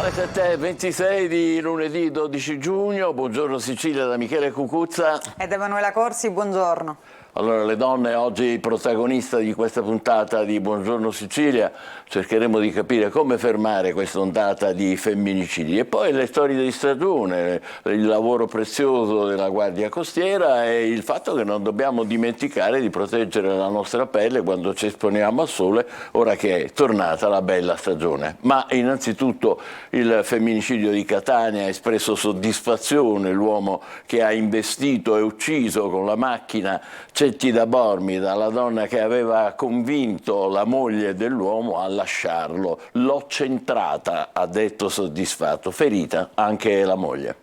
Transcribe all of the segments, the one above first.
le 7:26 di lunedì 12 giugno, buongiorno Sicilia da Michele Cucuzza ed Emanuela Corsi, buongiorno. Allora, le donne oggi protagonista di questa puntata di Buongiorno Sicilia, cercheremo di capire come fermare questa ondata di femminicidi e poi le storie di stagione, il lavoro prezioso della Guardia Costiera e il fatto che non dobbiamo dimenticare di proteggere la nostra pelle quando ci esponiamo al sole, ora che è tornata la bella stagione. Ma innanzitutto il femminicidio di Catania ha espresso soddisfazione, l'uomo che ha investito e ucciso con la macchina Cettida Bormida, la donna che aveva convinto la moglie dell'uomo a lasciarlo. L'ho centrata, ha detto soddisfatto, ferita anche la moglie.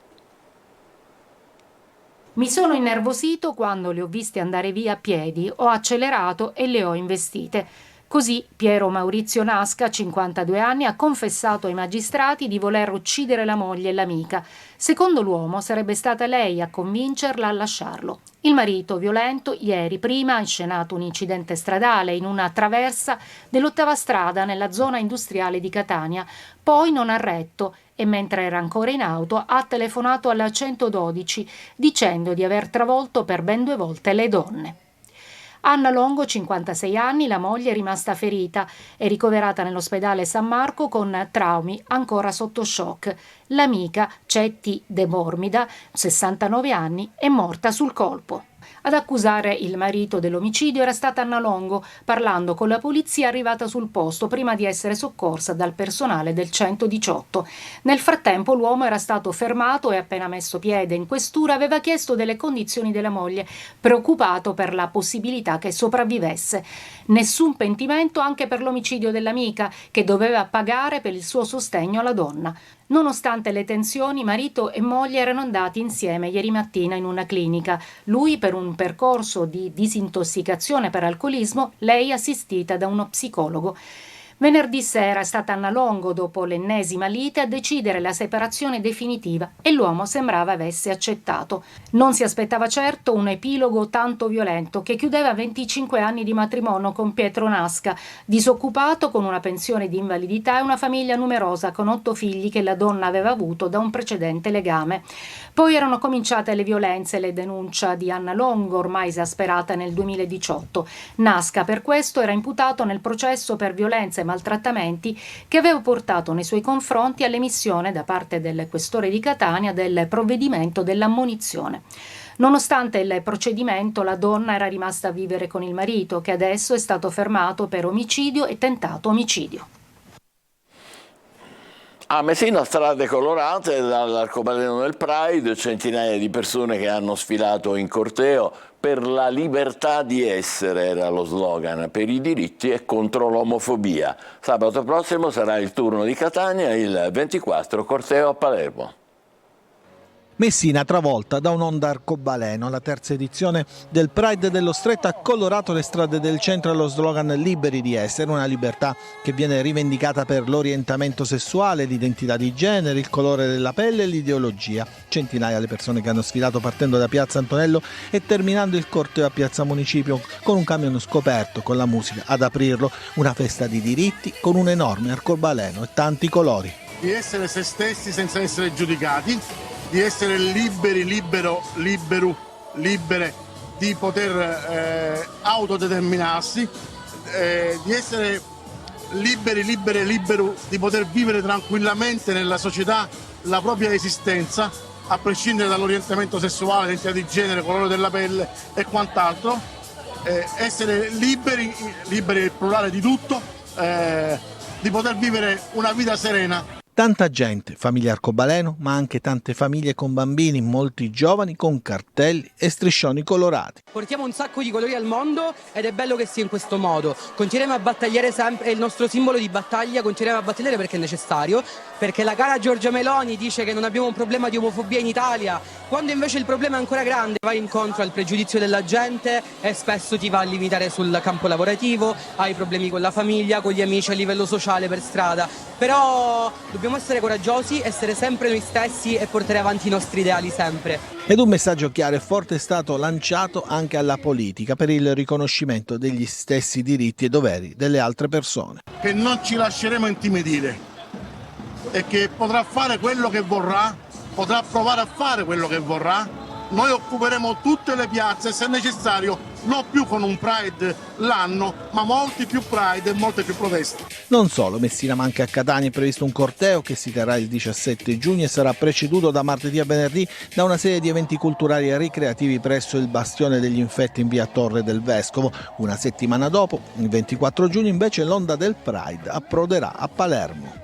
Mi sono innervosito quando le ho viste andare via a piedi, ho accelerato e le ho investite. Così Piero Maurizio Nasca, 52 anni, ha confessato ai magistrati di voler uccidere la moglie e l'amica. Secondo l'uomo sarebbe stata lei a convincerla a lasciarlo. Il marito, violento, ieri prima ha inscenato un incidente stradale in una traversa dell'8ª strada nella zona industriale di Catania. Poi non ha retto e mentre era ancora in auto ha telefonato alla 112 dicendo di aver travolto per ben 2 volte le donne. Anna Longo, 56 anni, la moglie è rimasta ferita, è ricoverata nell'ospedale San Marco con traumi ancora sotto shock. L'amica, Cettida Bormida, 69 anni, è morta sul colpo. Ad accusare il marito dell'omicidio era stata Anna Longo, parlando con la polizia arrivata sul posto prima di essere soccorsa dal personale del 118. Nel frattempo l'uomo era stato fermato e appena messo piede in questura aveva chiesto delle condizioni della moglie, preoccupato per la possibilità che sopravvivesse. Nessun pentimento anche per l'omicidio dell'amica, che doveva pagare per il suo sostegno alla donna. Nonostante le tensioni, marito e moglie erano andati insieme ieri mattina in una clinica. Lui per un percorso di disintossicazione per alcolismo, lei assistita da uno psicologo. Venerdì sera è stata Anna Longo, dopo l'ennesima lite, a decidere la separazione definitiva e l'uomo sembrava avesse accettato. Non si aspettava certo un epilogo tanto violento che chiudeva 25 anni di matrimonio con Pietro Nasca, disoccupato con una pensione di invalidità e una famiglia numerosa con 8 figli che la donna aveva avuto da un precedente legame. Poi erano cominciate le violenze e le denunce di Anna Longo, ormai esasperata nel 2018. Nasca per questo era imputato nel processo per violenze e maltrattamenti che aveva portato nei suoi confronti all'emissione da parte del questore di Catania del provvedimento dell'ammonizione. Nonostante il procedimento, la donna era rimasta a vivere con il marito, che adesso è stato fermato per omicidio e tentato omicidio. A Messina strade colorate dall'arcobaleno del Pride, centinaia di persone che hanno sfilato in corteo per la libertà di essere, era lo slogan, per i diritti e contro l'omofobia. Sabato prossimo sarà il turno di Catania, il 24 corteo a Palermo. Messina travolta da un'onda arcobaleno. La terza edizione del Pride dello Stretto ha colorato le strade del centro allo slogan "Liberi di essere", una libertà che viene rivendicata per l'orientamento sessuale, l'identità di genere, il colore della pelle e l'ideologia. Centinaia le persone che hanno sfilato partendo da Piazza Antonello e terminando il corteo a Piazza Municipio con un camion scoperto, con la musica ad aprirlo, una festa di diritti con un enorme arcobaleno e tanti colori. Di essere se stessi senza essere giudicati, di essere libere di poter autodeterminarsi, di essere liberi di poter vivere tranquillamente nella società la propria esistenza, a prescindere dall'orientamento sessuale, identità di genere, colore della pelle e quant'altro, essere liberi il plurale di tutto, di poter vivere una vita serena. Tanta gente, famiglie arcobaleno, ma anche tante famiglie con bambini, molti giovani con cartelli e striscioni colorati. Portiamo un sacco di colori al mondo ed è bello che sia in questo modo. Continueremo a battagliare sempre, è il nostro simbolo di battaglia, continueremo a battagliare perché è necessario, perché la cara Giorgia Meloni dice che non abbiamo un problema di omofobia in Italia, quando invece il problema è ancora grande. Vai incontro al pregiudizio della gente e spesso ti va a limitare sul campo lavorativo, hai problemi con la famiglia, con gli amici a livello sociale per strada, però dobbiamo essere coraggiosi, essere sempre noi stessi e portare avanti i nostri ideali sempre. Ed un messaggio chiaro e forte è stato lanciato anche alla politica per il riconoscimento degli stessi diritti e doveri delle altre persone. Che non ci lasceremo intimidire, e che potrà fare quello che vorrà, potrà provare a fare quello che vorrà. Noi occuperemo tutte le piazze, se necessario, non più con un Pride l'anno, ma molti più Pride e molte più proteste. Non solo, Messina, ma anche a Catania è previsto un corteo che si terrà il 17 giugno e sarà preceduto da martedì a venerdì da una serie di eventi culturali e ricreativi presso il Bastione degli Infetti in via Torre del Vescovo. Una settimana dopo, il 24 giugno, invece l'onda del Pride approderà a Palermo.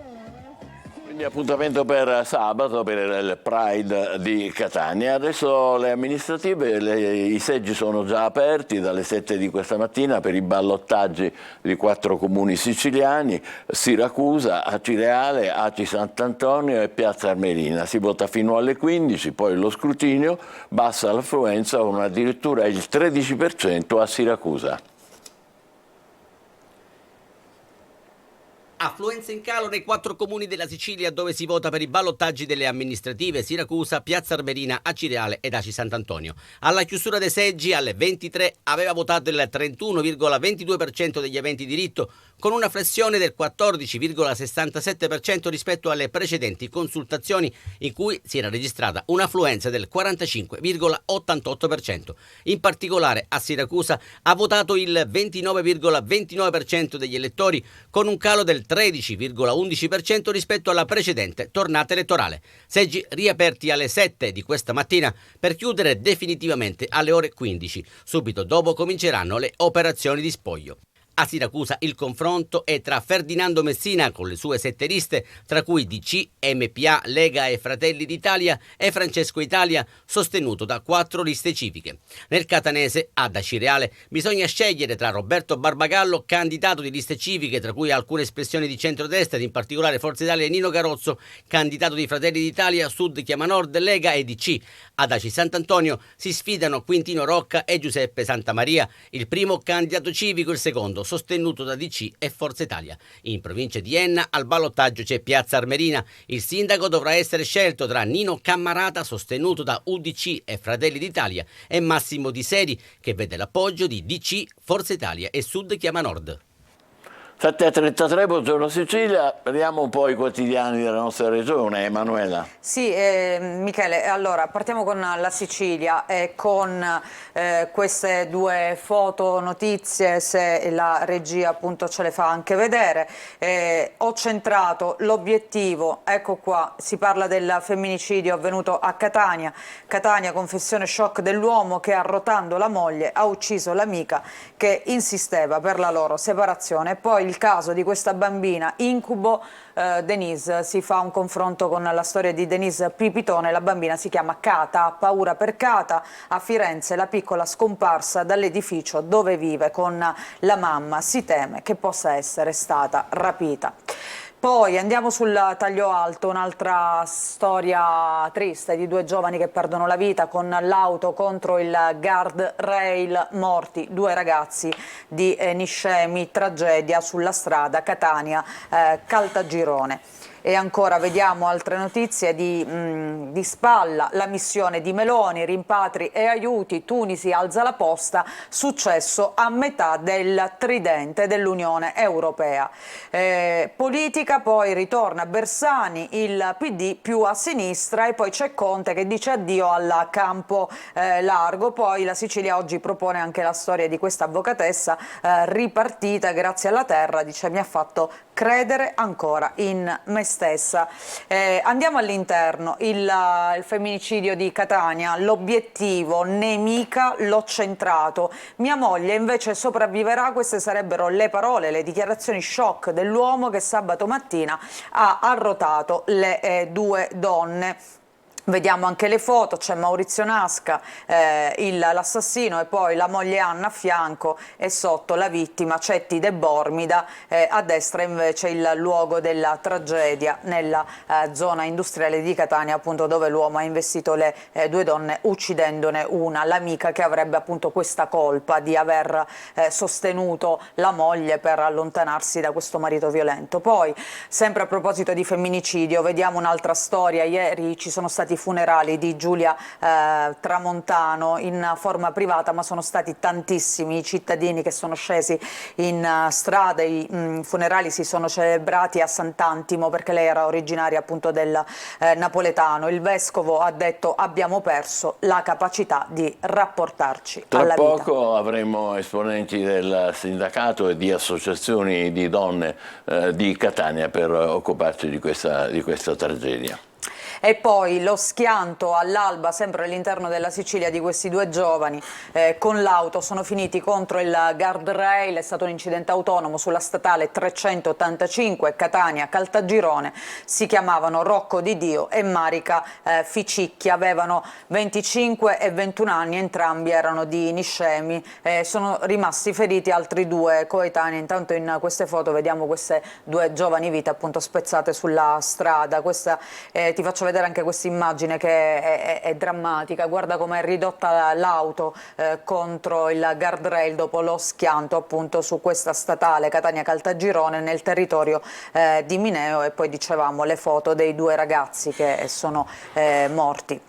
Quindi appuntamento per sabato per il Pride di Catania. Adesso le amministrative, i seggi sono già aperti dalle 7 di questa mattina per i ballottaggi di 4 comuni siciliani: Siracusa, Acireale, Aci Sant'Antonio e Piazza Armerina. Si vota fino alle 15, poi lo scrutinio, bassa l'affluenza con addirittura il 13% a Siracusa. Affluenza in calo nei 4 comuni della Sicilia dove si vota per i ballottaggi delle amministrative: Siracusa, Piazza Armerina, Acireale ed Aci Sant'Antonio. Alla chiusura dei seggi alle 23 aveva votato il 31,22% degli aventi diritto, con una flessione del 14,67% rispetto alle precedenti consultazioni, in cui si era registrata un'affluenza del 45,88%. In particolare a Siracusa ha votato il 29,29% degli elettori, con un calo del 13,11% rispetto alla precedente tornata elettorale. Seggi riaperti alle 7 di questa mattina per chiudere definitivamente alle ore 15. Subito dopo cominceranno le operazioni di spoglio. A Siracusa il confronto è tra Ferdinando Messina con le sue 7 liste, tra cui DC, MPA, Lega e Fratelli d'Italia, e Francesco Italia, sostenuto da 4 liste civiche. Nel catanese, ad Acireale, bisogna scegliere tra Roberto Barbagallo, candidato di liste civiche, tra cui alcune espressioni di centrodestra, in particolare Forza Italia, e Nino Garozzo, candidato di Fratelli d'Italia, Sud Chiama Nord, Lega e DC. Ad Aci Sant'Antonio si sfidano Quintino Rocca e Giuseppe Santamaria, il primo candidato civico, il secondo sostenuto da DC e Forza Italia. In provincia di Enna al ballottaggio c'è Piazza Armerina. Il sindaco dovrà essere scelto tra Nino Cammarata, sostenuto da UDC e Fratelli d'Italia, e Massimo Di Seri, che vede l'appoggio di DC, Forza Italia e Sud Chiama Nord. 7:33, buongiorno Sicilia, vediamo un po' i quotidiani della nostra regione. Emanuela. Sì, Michele, allora partiamo con la Sicilia e con queste 2 foto notizie, se la regia appunto ce le fa anche vedere. Ho centrato l'obiettivo, ecco qua, si parla del femminicidio avvenuto a Catania. Catania, confessione shock dell'uomo che, arrotando la moglie, ha ucciso l'amica che insisteva per la loro separazione. Poi il caso di questa bambina incubo, Denise, si fa un confronto con la storia di Denise Pipitone. La bambina si chiama Cata, ha paura per Cata. A Firenze la piccola scomparsa dall'edificio dove vive con la mamma, si teme che possa essere stata rapita. Poi andiamo sul taglio alto, un'altra storia triste di 2 giovani che perdono la vita con l'auto contro il guardrail, morti 2 ragazzi di Niscemi, tragedia sulla strada Catania-Caltagirone. E ancora vediamo altre notizie di spalla, la missione di Meloni, rimpatri e aiuti, Tunisi alza la posta, successo a metà del tridente dell'Unione Europea. Politica, poi ritorna Bersani, il PD più a sinistra, e poi c'è Conte che dice addio al campo largo. Poi la Sicilia oggi propone anche la storia di questa avvocatessa ripartita grazie alla terra, dice: mi ha fatto credere ancora in me stessa. Andiamo all'interno, il femminicidio di Catania, l'obiettivo nemica l'ho centrato, mia moglie invece sopravviverà. Queste sarebbero le parole, le dichiarazioni shock dell'uomo che sabato mattina ha arrotato le 2 donne. Vediamo anche le foto, c'è Maurizio Nasca, l'assassino, e poi la moglie Anna a fianco, e sotto la vittima Cetti De Bormida, a destra invece il luogo della tragedia nella zona industriale di Catania, appunto, dove l'uomo ha investito le 2 donne uccidendone una, l'amica, che avrebbe appunto questa colpa di aver sostenuto la moglie per allontanarsi da questo marito violento. Poi, sempre a proposito di femminicidio, vediamo un'altra storia. Ieri ci sono stati funerali di Giulia Tramontano in forma privata, ma sono stati tantissimi i cittadini che sono scesi in strada. I funerali si sono celebrati a Sant'Antimo perché lei era originaria appunto del napoletano. Il vescovo ha detto: abbiamo perso la capacità di rapportarci alla Tra vita. poco avremo esponenti del sindacato e di associazioni di donne di Catania per occuparci di questa tragedia. E poi lo schianto all'alba, sempre all'interno della Sicilia, di questi due giovani con l'auto. Sono finiti contro il guardrail, è stato un incidente autonomo sulla statale 385 Catania-Caltagirone. Si chiamavano Rocco Di Dio e Marica Ficicchi, avevano 25 e 21 anni, entrambi erano di Niscemi. Sono rimasti feriti altri due coetanei. Intanto in queste foto vediamo queste due giovani vite appunto spezzate sulla strada. Ti faccio vedere anche questa immagine che è drammatica. Guarda come è ridotta l'auto contro il guardrail dopo lo schianto appunto su questa statale Catania-Caltagirone nel territorio di Mineo. E poi dicevamo le foto dei due ragazzi che sono morti.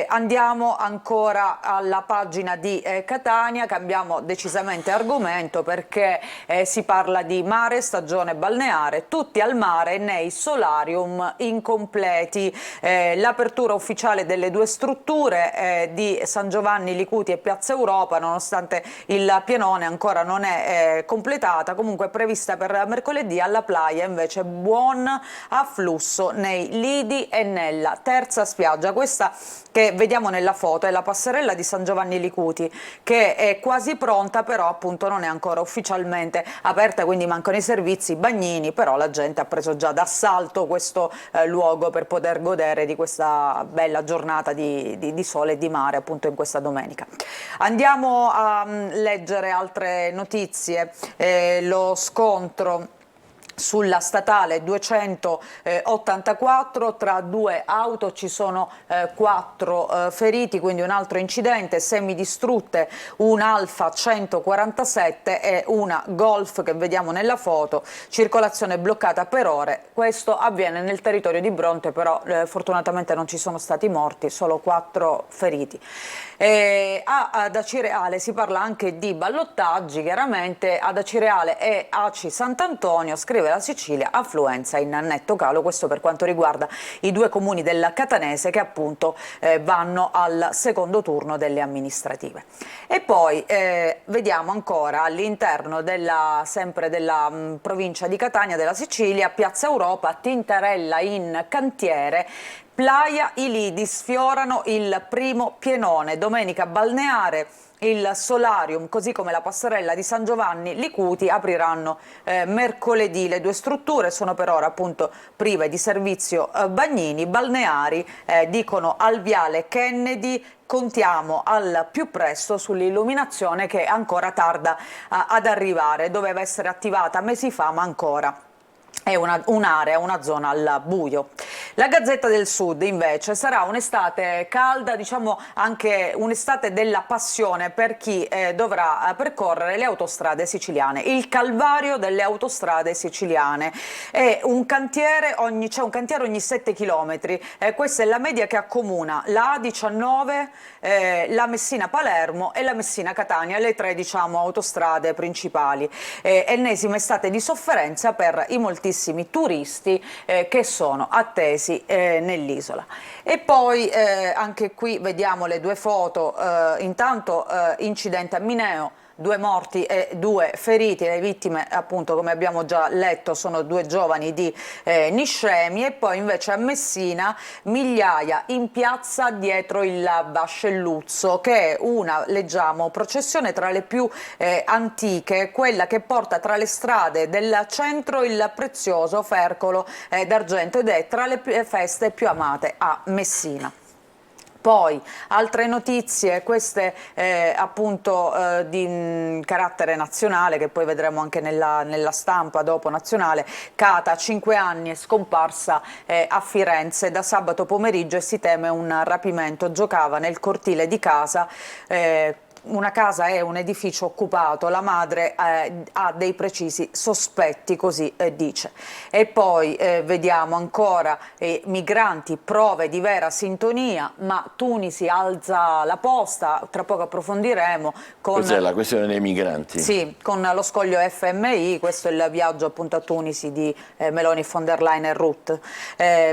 Andiamo ancora alla pagina di Catania, cambiamo decisamente argomento perché si parla di mare, stagione balneare, tutti al mare nei solarium incompleti. L'apertura ufficiale delle due strutture di San Giovanni Licuti e Piazza Europa, nonostante il pienone ancora non è completata, comunque è prevista per mercoledì. Alla Playa invece buon afflusso nei lidi e nella terza spiaggia. Questa che vediamo nella foto è la passerella di San Giovanni Licuti, che è quasi pronta, però appunto non è ancora ufficialmente aperta, quindi mancano i servizi, i bagnini, però la gente ha preso già d'assalto questo luogo per poter godere di questa bella giornata di sole e di mare appunto in questa domenica. Andiamo a leggere altre notizie. Lo scontro sulla statale 284, tra due auto ci sono 4 feriti, quindi un altro incidente, semidistrutte un Alfa 147 e una Golf che vediamo nella foto, circolazione bloccata per ore. Questo avviene nel territorio di Bronte, però fortunatamente non ci sono stati morti, solo 4 feriti. Ad Acireale si parla anche di ballottaggi, chiaramente ad Acireale e Aci Sant'Antonio, scrive la Sicilia, affluenza in netto calo. Questo per quanto riguarda i due comuni del Catanese che appunto vanno al secondo turno delle amministrative. E poi vediamo ancora all'interno sempre della provincia di Catania, della Sicilia, Piazza Europa, Tintarella in cantiere. Playa, i lidi sfiorano il primo pienone, domenica balneare. Il solarium, così come la passerella di San Giovanni Licuti, apriranno mercoledì. Le due strutture sono per ora appunto prive di servizio bagnini. Balneari dicono al viale Kennedy: contiamo al più presto sull'illuminazione che ancora tarda ad arrivare. Doveva essere attivata mesi fa, ma ancora è un'area, una zona al buio. La Gazzetta del Sud invece sarà un'estate calda, diciamo anche un'estate della passione per chi dovrà percorrere le autostrade siciliane. Il calvario delle autostrade siciliane è un cantiere, c'è un cantiere ogni 7 chilometri. Questa è la media che accomuna la A19, la Messina-Palermo e la Messina-Catania, le 3 diciamo autostrade principali. Ennesima estate di sofferenza per i moltissimi turisti che sono attesi nell'isola. E poi anche qui vediamo le due foto. Intanto incidente a Mineo, 2 morti e 2 feriti. Le vittime appunto, come abbiamo già letto, sono 2 giovani di Niscemi. E poi invece a Messina migliaia in piazza dietro il Vascelluzzo, che è una, leggiamo, processione tra le più antiche, quella che porta tra le strade del centro il prezioso fercolo d'argento, ed è tra le feste più amate a Messina. Poi altre notizie, queste appunto di carattere nazionale, che poi vedremo anche nella stampa dopo nazionale. Cata, 5 anni, è scomparsa a Firenze da sabato pomeriggio e si teme un rapimento. Giocava nel cortile di casa una casa è un edificio occupato, la madre ha dei precisi sospetti, così dice. E poi vediamo ancora migranti, prove di vera sintonia, ma Tunisi alza la posta, tra poco approfondiremo. Questa è la questione dei migranti. Sì, con lo scoglio FMI, questo è il viaggio appunto a Tunisi di Meloni, von der Leyen e Ruth.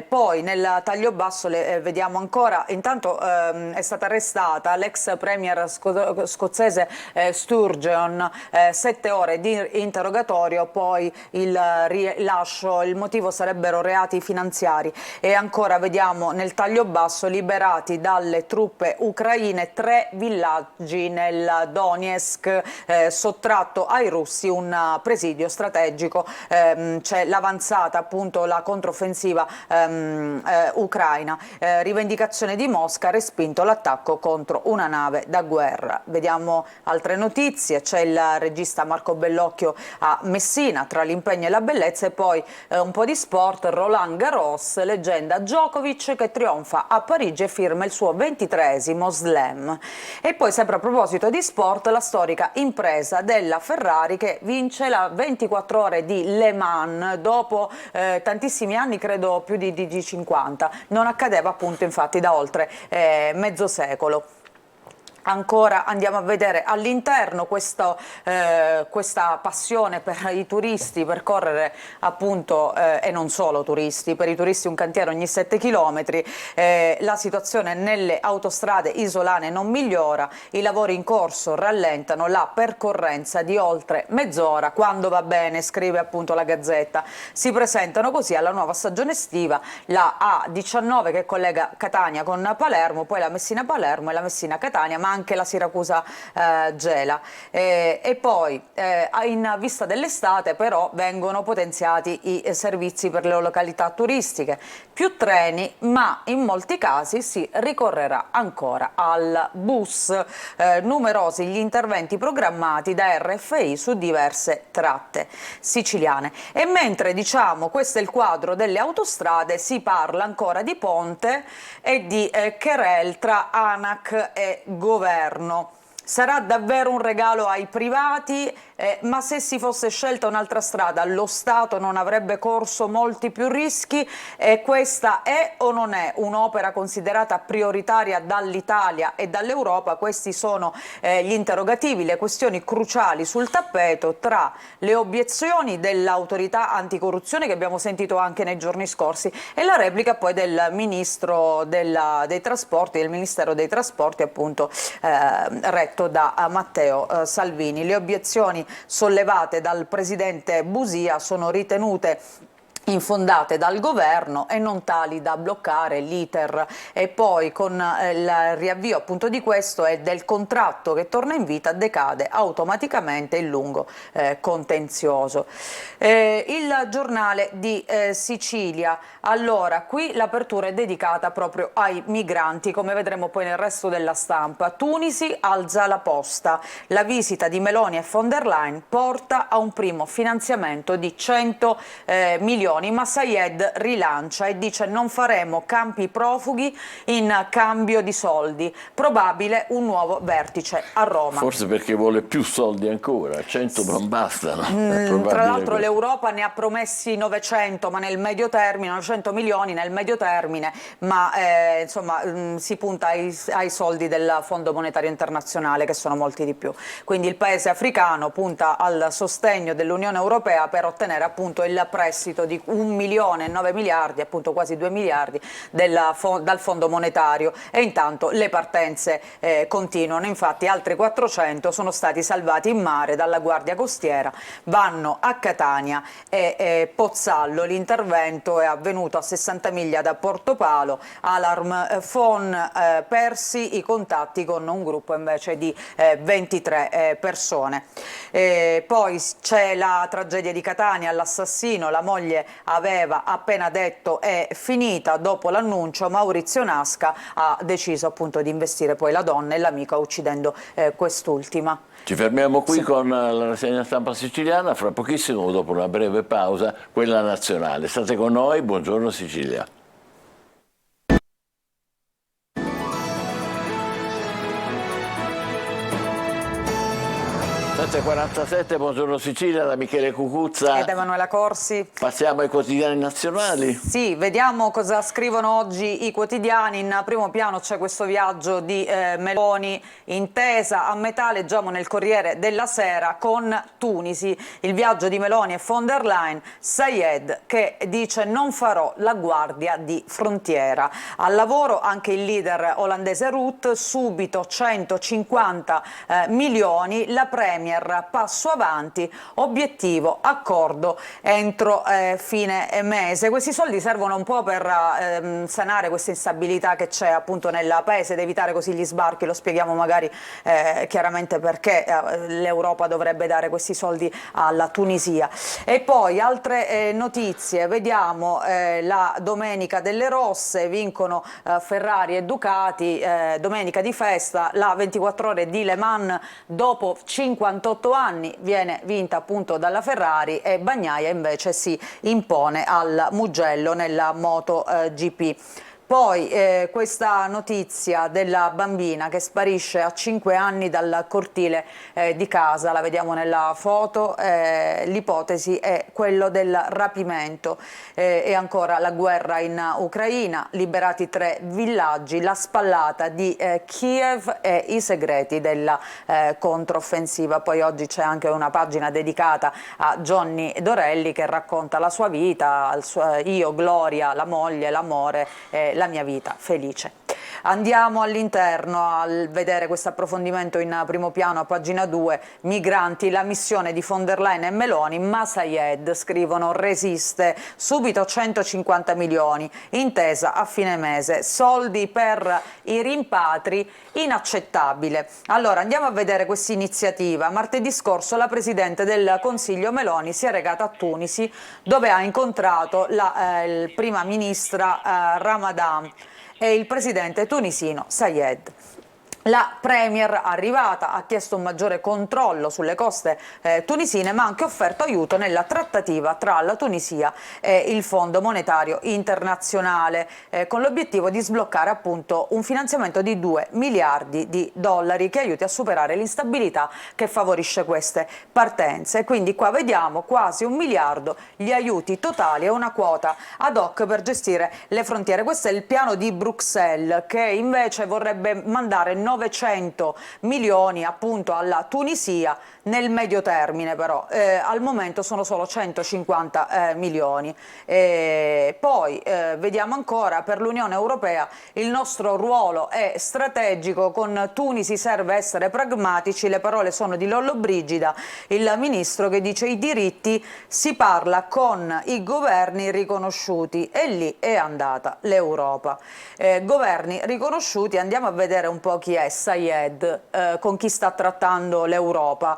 Poi nel taglio basso vediamo ancora, intanto è stata arrestata l'ex premier scozzese Sturgeon, 7 ore di interrogatorio, poi il rilascio, il motivo sarebbero reati finanziari. E ancora vediamo nel taglio basso, liberati dalle truppe ucraine 3 villaggi nel Donetsk, sottratto ai russi un presidio strategico, c'è l'avanzata, appunto la controffensiva ucraina, rivendicazione di Mosca, respinto l'attacco contro una nave da guerra. Vediamo altre notizie, c'è il regista Marco Bellocchio a Messina, tra l'impegno e la bellezza, e poi un po' di sport, Roland Garros, leggenda Djokovic che trionfa a Parigi e firma il suo 23esimo slam. E poi sempre a proposito di sport, la storica impresa della Ferrari che vince la 24 ore di Le Mans dopo tantissimi anni, credo più di 50, non accadeva appunto infatti da oltre mezzo secolo. Ancora andiamo a vedere all'interno questa passione per i turisti, per correre appunto, e non solo turisti, per i turisti un cantiere ogni 7 chilometri, la situazione nelle autostrade isolane non migliora, i lavori in corso rallentano la percorrenza di oltre mezz'ora, quando va bene, scrive appunto la Gazzetta. Si presentano così alla nuova stagione estiva la A19 che collega Catania con Palermo, poi la Messina-Palermo e la Messina-Catania, ma anche la Siracusa-Gela. E poi in vista dell'estate però vengono potenziati i servizi per le località turistiche, più treni, ma in molti casi si ricorrerà ancora al bus. Numerosi gli interventi programmati da RFI su diverse tratte siciliane. E mentre diciamo questo è il quadro delle autostrade, si parla ancora di ponte e di querel tra ANAC e governo. Sarà davvero un regalo ai privati, ma se si fosse scelta un'altra strada, lo Stato non avrebbe corso molti più rischi? Questa è o non è un'opera considerata prioritaria dall'Italia e dall'Europa? Questi sono gli interrogativi, le questioni cruciali sul tappeto, tra le obiezioni dell'autorità anticorruzione che abbiamo sentito anche nei giorni scorsi e la replica poi del ministro dei trasporti, del Ministero dei Trasporti, appunto retto da Matteo Salvini. Le obiezioni sollevate dal presidente Busia sono ritenute infondate dal governo e non tali da bloccare l'iter. E poi con il riavvio appunto di questo e del contratto che torna in vita decade automaticamente il lungo contenzioso. Il giornale di Sicilia, allora qui l'apertura è dedicata proprio ai migranti, come vedremo poi nel resto della stampa. Tunisi alza la posta, la visita di Meloni e von der Leyen porta a un primo finanziamento di 100 milioni, ma Sayed rilancia e dice: non faremo campi profughi in cambio di soldi, probabile un nuovo vertice a Roma. Forse perché vuole più soldi ancora, 100 non bastano. Tra l'altro l'Europa ne ha promessi 900, ma nel medio termine, 900 milioni nel medio termine, ma insomma si punta ai soldi del Fondo Monetario Internazionale, che sono molti di più. Quindi il paese africano punta al sostegno dell'Unione Europea per ottenere appunto il prestito di 1.009 miliardi, appunto quasi 2 miliardi dal Fondo Monetario, e intanto le partenze continuano. Infatti altri 400 sono stati salvati in mare dalla Guardia Costiera, vanno a Catania e Pozzallo. L'intervento è avvenuto a 60 miglia da Portopalo. Alarm phone persi i contatti con un gruppo invece di 23 persone. Poi c'è la tragedia di Catania, l'assassino, la moglie aveva appena detto è finita. Dopo l'annuncio Maurizio Nasca ha deciso appunto di investire poi la donna e l'amica, uccidendo quest'ultima. Ci fermiamo qui con la rassegna stampa siciliana, fra pochissimo, dopo una breve pausa, quella nazionale. State con noi, buongiorno Sicilia. 7:47, buongiorno Sicilia, da Michele Cucuzza. Ed Emanuela Corsi. Passiamo ai quotidiani nazionali. Sì, vediamo cosa scrivono oggi i quotidiani. In primo piano c'è questo viaggio di Meloni, intesa a metà, leggiamo nel Corriere della Sera, con Tunisi. Il viaggio di Meloni e von der Leyen, Sayed che dice non farò la guardia di frontiera. Al lavoro anche il leader olandese Rutte, subito 150 milioni, la Premier passo avanti, obiettivo accordo entro fine mese. Questi soldi servono un po' per sanare questa instabilità che c'è appunto nel paese ed evitare così gli sbarchi. Lo spieghiamo magari chiaramente perché l'Europa dovrebbe dare questi soldi alla Tunisia. E poi altre notizie, vediamo la domenica delle rosse, vincono Ferrari e Ducati, domenica di festa, la 24 ore di Le Mans dopo 58 anni viene vinta appunto dalla Ferrari e Bagnaia invece si impone al Mugello nella MotoGP. Poi questa notizia della bambina che sparisce a 5 anni dal cortile di casa, la vediamo nella foto, l'ipotesi è quello del rapimento. E ancora la guerra in Ucraina, liberati 3 villaggi, la spallata di Kiev e i segreti della controffensiva. Poi oggi c'è anche una pagina dedicata a Johnny Dorelli che racconta la sua vita, io, Gloria, la moglie, l'amore, la mia vita felice. Andiamo all'interno a vedere questo approfondimento in primo piano a pagina 2, migranti, la missione di von der Leyen e Meloni, ma Sayed, scrivono, resiste, subito 150 milioni, intesa a fine mese, soldi per i rimpatri, inaccettabile. Allora andiamo a vedere questa iniziativa. Martedì scorso la Presidente del Consiglio Meloni si è recata a Tunisi dove ha incontrato la prima ministra Ramadan e il presidente tunisino Sayed. La Premier arrivata ha chiesto un maggiore controllo sulle coste tunisine, ma ha anche offerto aiuto nella trattativa tra la Tunisia e il Fondo Monetario Internazionale, con l'obiettivo di sbloccare appunto un finanziamento di 2 miliardi di dollari che aiuti a superare l'instabilità che favorisce queste partenze. Quindi qua vediamo quasi 1 miliardo gli aiuti totali e una quota ad hoc per gestire le frontiere. Questo è il piano di Bruxelles, che invece vorrebbe mandare 900 milioni appunto alla Tunisia nel medio termine, però al momento sono solo 150 milioni. Poi vediamo ancora per l'Unione Europea il nostro ruolo è strategico, con Tunisi serve essere pragmatici, le parole sono di Lollobrigida, il ministro, che dice i diritti si parla con i governi riconosciuti, e lì è andata l'Europa. Governi riconosciuti, andiamo a vedere un po' chi è Sayed, con chi sta trattando l'Europa.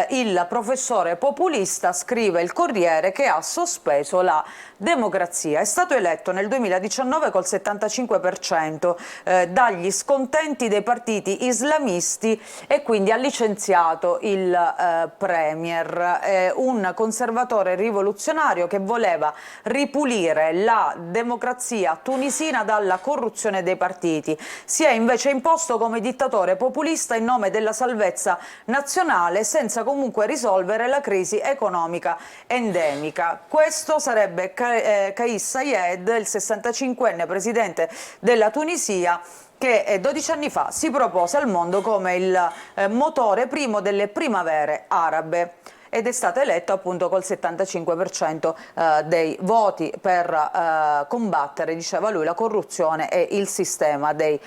Il professore populista, scrive il Corriere, che ha sospeso la democrazia. È stato eletto nel 2019 col 75% dagli scontenti dei partiti islamisti e quindi ha licenziato il Premier, un conservatore rivoluzionario che voleva ripulire la democrazia tunisina dalla corruzione dei partiti. Si è invece imposto come dittatore populista in nome della salvezza nazionale, senza comunque risolvere la crisi economica endemica. Questo sarebbe Kais Saied, il 65enne presidente della Tunisia, che 12 anni fa si propose al mondo come il motore primo delle primavere arabe, ed è stato eletto appunto col 75% dei voti per combattere, diceva lui, la corruzione e il sistema dei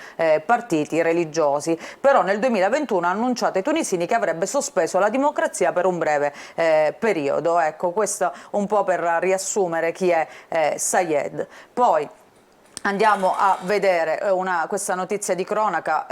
partiti religiosi. Però nel 2021 ha annunciato ai tunisini che avrebbe sospeso la democrazia per un breve periodo. Ecco, questo un po' per riassumere chi è Sayed. Poi andiamo a vedere questa notizia di cronaca,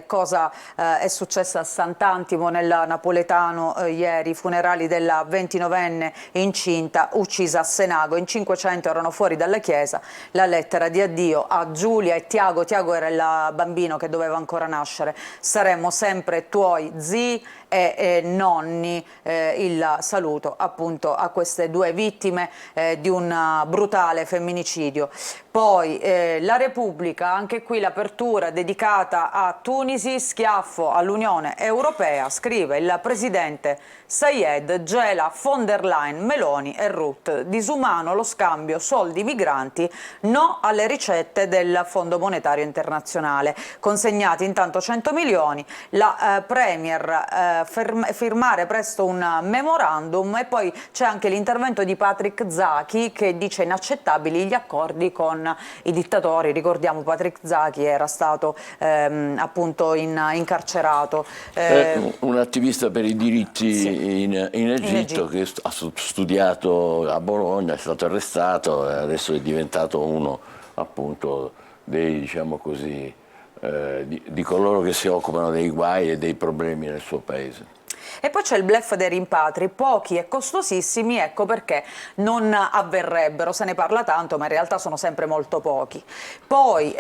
cosa è successo a Sant'Antimo nel napoletano ieri, funerali della 29enne incinta uccisa a Senago. In 500 erano fuori dalla chiesa, la lettera di addio a Giulia e Tiago. Tiago era il bambino che doveva ancora nascere. Saremo sempre tuoi zii e nonni, il saluto appunto a queste due vittime di un brutale femminicidio. Poi la Repubblica, anche qui l'apertura dedicata a Tunisi, schiaffo all'Unione Europea, scrive il presidente Sayed gela von der Leyen, Meloni e Rutte, disumano lo scambio soldi migranti, no alle ricette del Fondo Monetario Internazionale, consegnati intanto 100 milioni, la Premier firmare presto un memorandum e poi c'è anche l'intervento di Patrick Zaki che dice inaccettabili gli accordi con i dittatori. Ricordiamo Patrick Zaki era stato appunto incarcerato. Un attivista per i diritti sì. in Egitto che ha studiato a Bologna, è stato arrestato e adesso è diventato uno appunto dei, diciamo così, di coloro che si occupano dei guai e dei problemi nel suo paese. E poi c'è il bluff dei rimpatri, pochi e costosissimi, ecco perché non avverrebbero, se ne parla tanto ma in realtà sono sempre molto pochi. Poi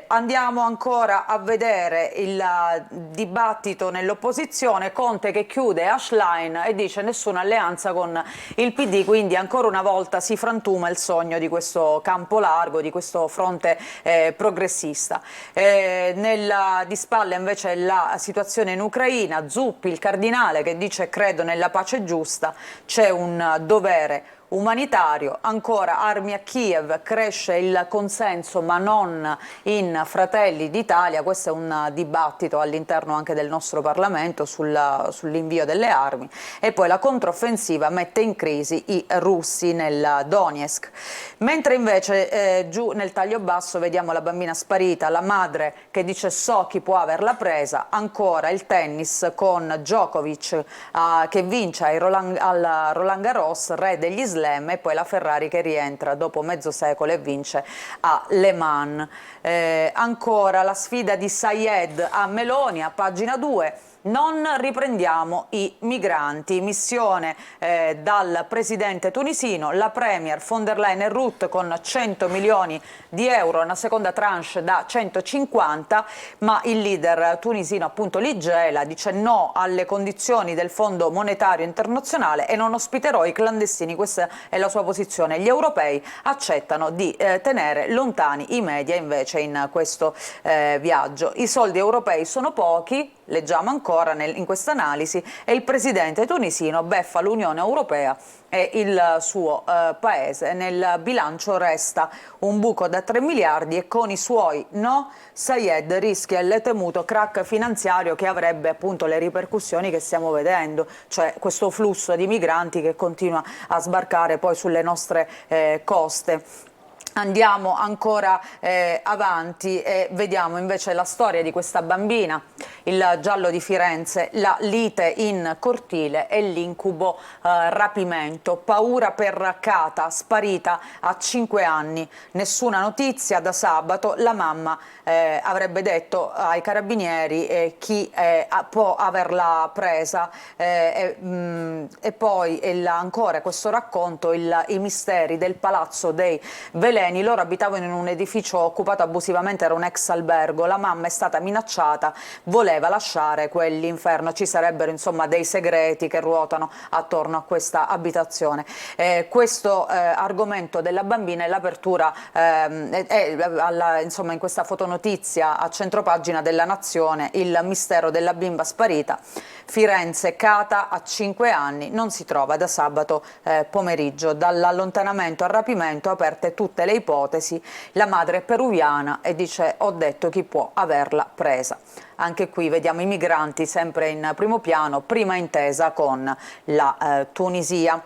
andiamo ancora a vedere il dibattito nell'opposizione, Conte che chiude Ashline e dice nessuna alleanza con il PD, quindi ancora una volta si frantuma il sogno di questo campo largo, di questo fronte progressista. Di spalla invece la situazione in Ucraina, Zuppi, il cardinale che dice credo nella pace giusta, c'è un dovere umanitario, ancora armi a Kiev, cresce il consenso ma non in Fratelli d'Italia, questo è un dibattito all'interno anche del nostro Parlamento sull'invio delle armi, e poi la controffensiva mette in crisi i russi nel Donetsk, mentre invece giù nel taglio basso vediamo la bambina sparita, la madre che dice so chi può averla presa, ancora il tennis con Djokovic che vince al Roland Garros, re degli slam, e poi la Ferrari che rientra dopo mezzo secolo e vince a Le Mans. Ancora la sfida di Sayed a Meloni a pagina 2. Non riprendiamo i migranti, missione dal presidente tunisino, la premier von der Leyen e Rutte con 100 milioni di euro, una seconda tranche da 150, ma il leader tunisino appunto li gela, dice no alle condizioni del Fondo Monetario Internazionale e non ospiterò i clandestini, questa è la sua posizione. Gli europei accettano di tenere lontani i media invece in questo viaggio. I soldi europei sono pochi, leggiamo ancora in questa analisi, e il presidente tunisino beffa l'Unione Europea e il suo paese. Nel bilancio resta un buco da 3 miliardi e con i suoi no Sayed rischia il temuto crack finanziario che avrebbe appunto le ripercussioni che stiamo vedendo, cioè questo flusso di migranti che continua a sbarcare poi sulle nostre coste. Andiamo ancora avanti e vediamo invece la storia di questa bambina, il giallo di Firenze, la lite in cortile e l'incubo rapimento, paura per Cata, sparita a 5 anni, nessuna notizia da sabato, la mamma avrebbe detto ai carabinieri chi può averla presa e poi ancora questo racconto, i misteri del Palazzo dei Veleni. Loro abitavano in un edificio occupato abusivamente, era un ex albergo, la mamma è stata minacciata, voleva lasciare quell'inferno, ci sarebbero insomma dei segreti che ruotano attorno a questa abitazione. Questo argomento della bambina è l'apertura insomma in questa fotonotizia a centropagina della Nazione, il mistero della bimba sparita, Firenze, Cata a 5 anni, non si trova da sabato pomeriggio, dall'allontanamento al rapimento aperte tutte le ipotesi, la madre è peruviana e dice ho detto chi può averla presa. Anche qui vediamo i migranti sempre in primo piano, prima intesa con la Tunisia.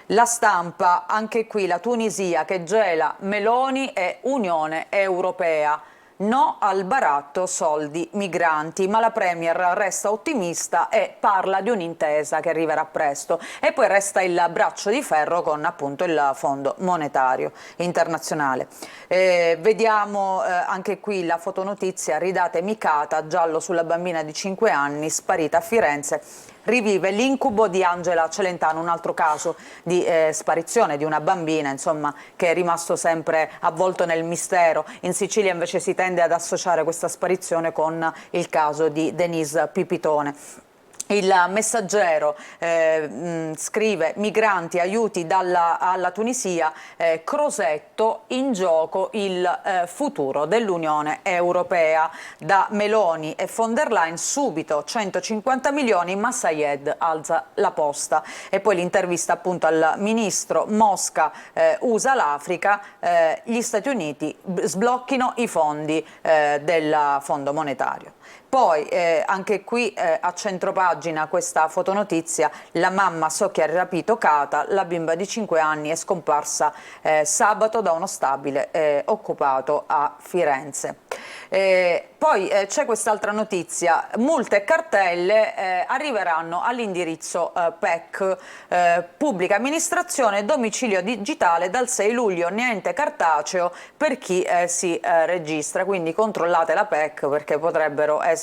La Stampa, anche qui la Tunisia che gela Meloni e Unione Europea. No al baratto soldi migranti, ma la Premier resta ottimista e parla di un'intesa che arriverà presto. E poi resta il braccio di ferro con appunto il Fondo Monetario Internazionale. Vediamo anche qui la fotonotizia, ridatemi Cata, giallo sulla bambina di 5 anni, sparita a Firenze. Rivive l'incubo di Angela Celentano, un altro caso di sparizione di una bambina, insomma, che è rimasto sempre avvolto nel mistero. In Sicilia invece si tende ad associare questa sparizione con il caso di Denise Pipitone. Il Messaggero scrive: migranti, aiuti alla Tunisia, Crosetto, in gioco il futuro dell'Unione Europea. Da Meloni e von der Leyen subito 150 milioni, ma Sayed alza la posta. E poi l'intervista appunto al ministro: Mosca usa l'Africa, gli Stati Uniti sblocchino i fondi del Fondo Monetario. Poi anche qui a centropagina questa fotonotizia: la mamma so che ha rapito Kata, la bimba di 5 anni è scomparsa sabato da uno stabile occupato a Firenze. Poi c'è quest'altra notizia: multe e cartelle arriveranno all'indirizzo PEC, pubblica amministrazione, domicilio digitale dal 6 luglio, niente cartaceo per chi si registra, quindi controllate la PEC perché potrebbero esserci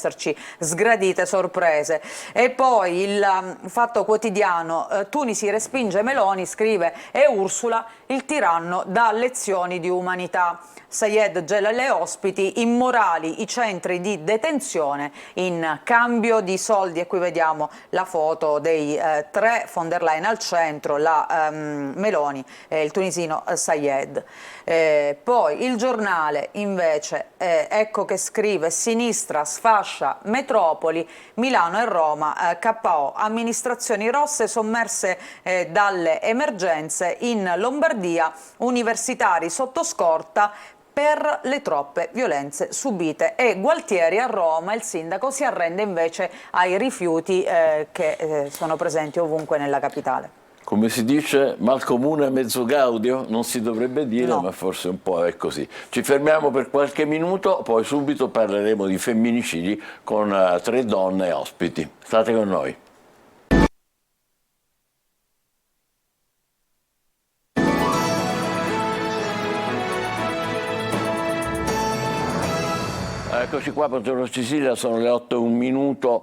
sgradite sorprese. E poi il Fatto Quotidiano: Tunisi respinge Meloni, scrive, e Ursula il tiranno dà lezioni di umanità. Sayed gela le ospiti, immorali i centri di detenzione in cambio di soldi. E qui vediamo la foto dei tre, von der Leyen al centro, la Meloni e il tunisino Sayed. Poi il Giornale invece, ecco che scrive: sinistra sfascia metropoli, Milano e Roma, KO, amministrazioni rosse sommerse dalle emergenze, in Lombardia universitari sotto scorta per le troppe violenze subite. E Gualtieri a Roma, il sindaco si arrende invece ai rifiuti che sono presenti ovunque nella capitale. Come si dice, mal comune mezzo gaudio, non si dovrebbe dire, no, ma forse un po' è così. Ci fermiamo per qualche minuto, poi subito parleremo di femminicidi con 3 donne ospiti. State con noi. Eccoci qua, buongiorno Sicilia, sono le 8:01,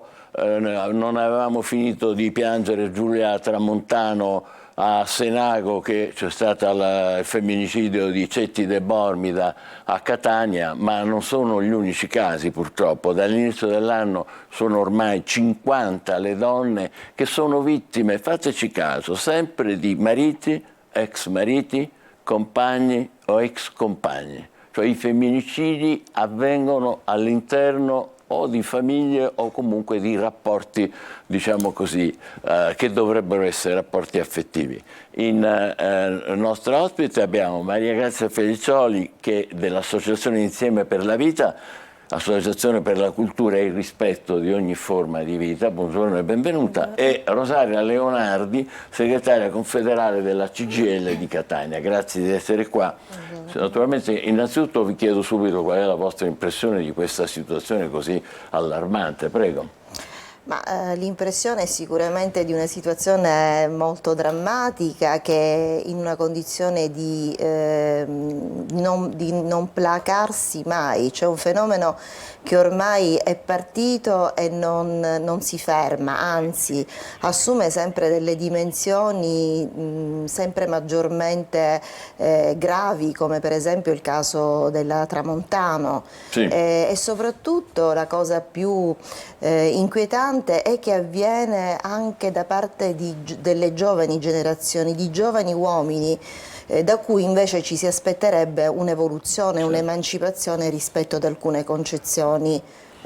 non avevamo finito di piangere Giulia Tramontano a Senago, che c'è stato il femminicidio di Cetti de Bormida a Catania, ma non sono gli unici casi purtroppo. Dall'inizio dell'anno sono ormai 50 le donne che sono vittime, fateci caso, sempre di mariti, ex mariti, compagni o ex compagni. Cioè i femminicidi avvengono all'interno o di famiglie o comunque di rapporti, diciamo così, che dovrebbero essere rapporti affettivi. In nostra ospite abbiamo Maria Grazia Felicioli, che dell'Associazione Insieme per la Vita, Associazione per la cultura e il rispetto di ogni forma di vita. Buongiorno e benvenuta. E Rosaria Leonardi, segretaria confederale della CGIL di Catania. Grazie di essere qua. Naturalmente, innanzitutto vi chiedo subito qual è la vostra impressione di questa situazione così allarmante. Prego. L'impressione è sicuramente di una situazione molto drammatica, che in una condizione di non placarsi mai. C'è un fenomeno che ormai è partito e non si ferma, anzi assume sempre delle dimensioni sempre maggiormente gravi, come per esempio il caso della Tramontano. Sì. E soprattutto la cosa più inquietante è che avviene anche da parte delle giovani generazioni, di giovani uomini, da cui invece ci si aspetterebbe un'evoluzione, un'emancipazione rispetto ad alcune concezioni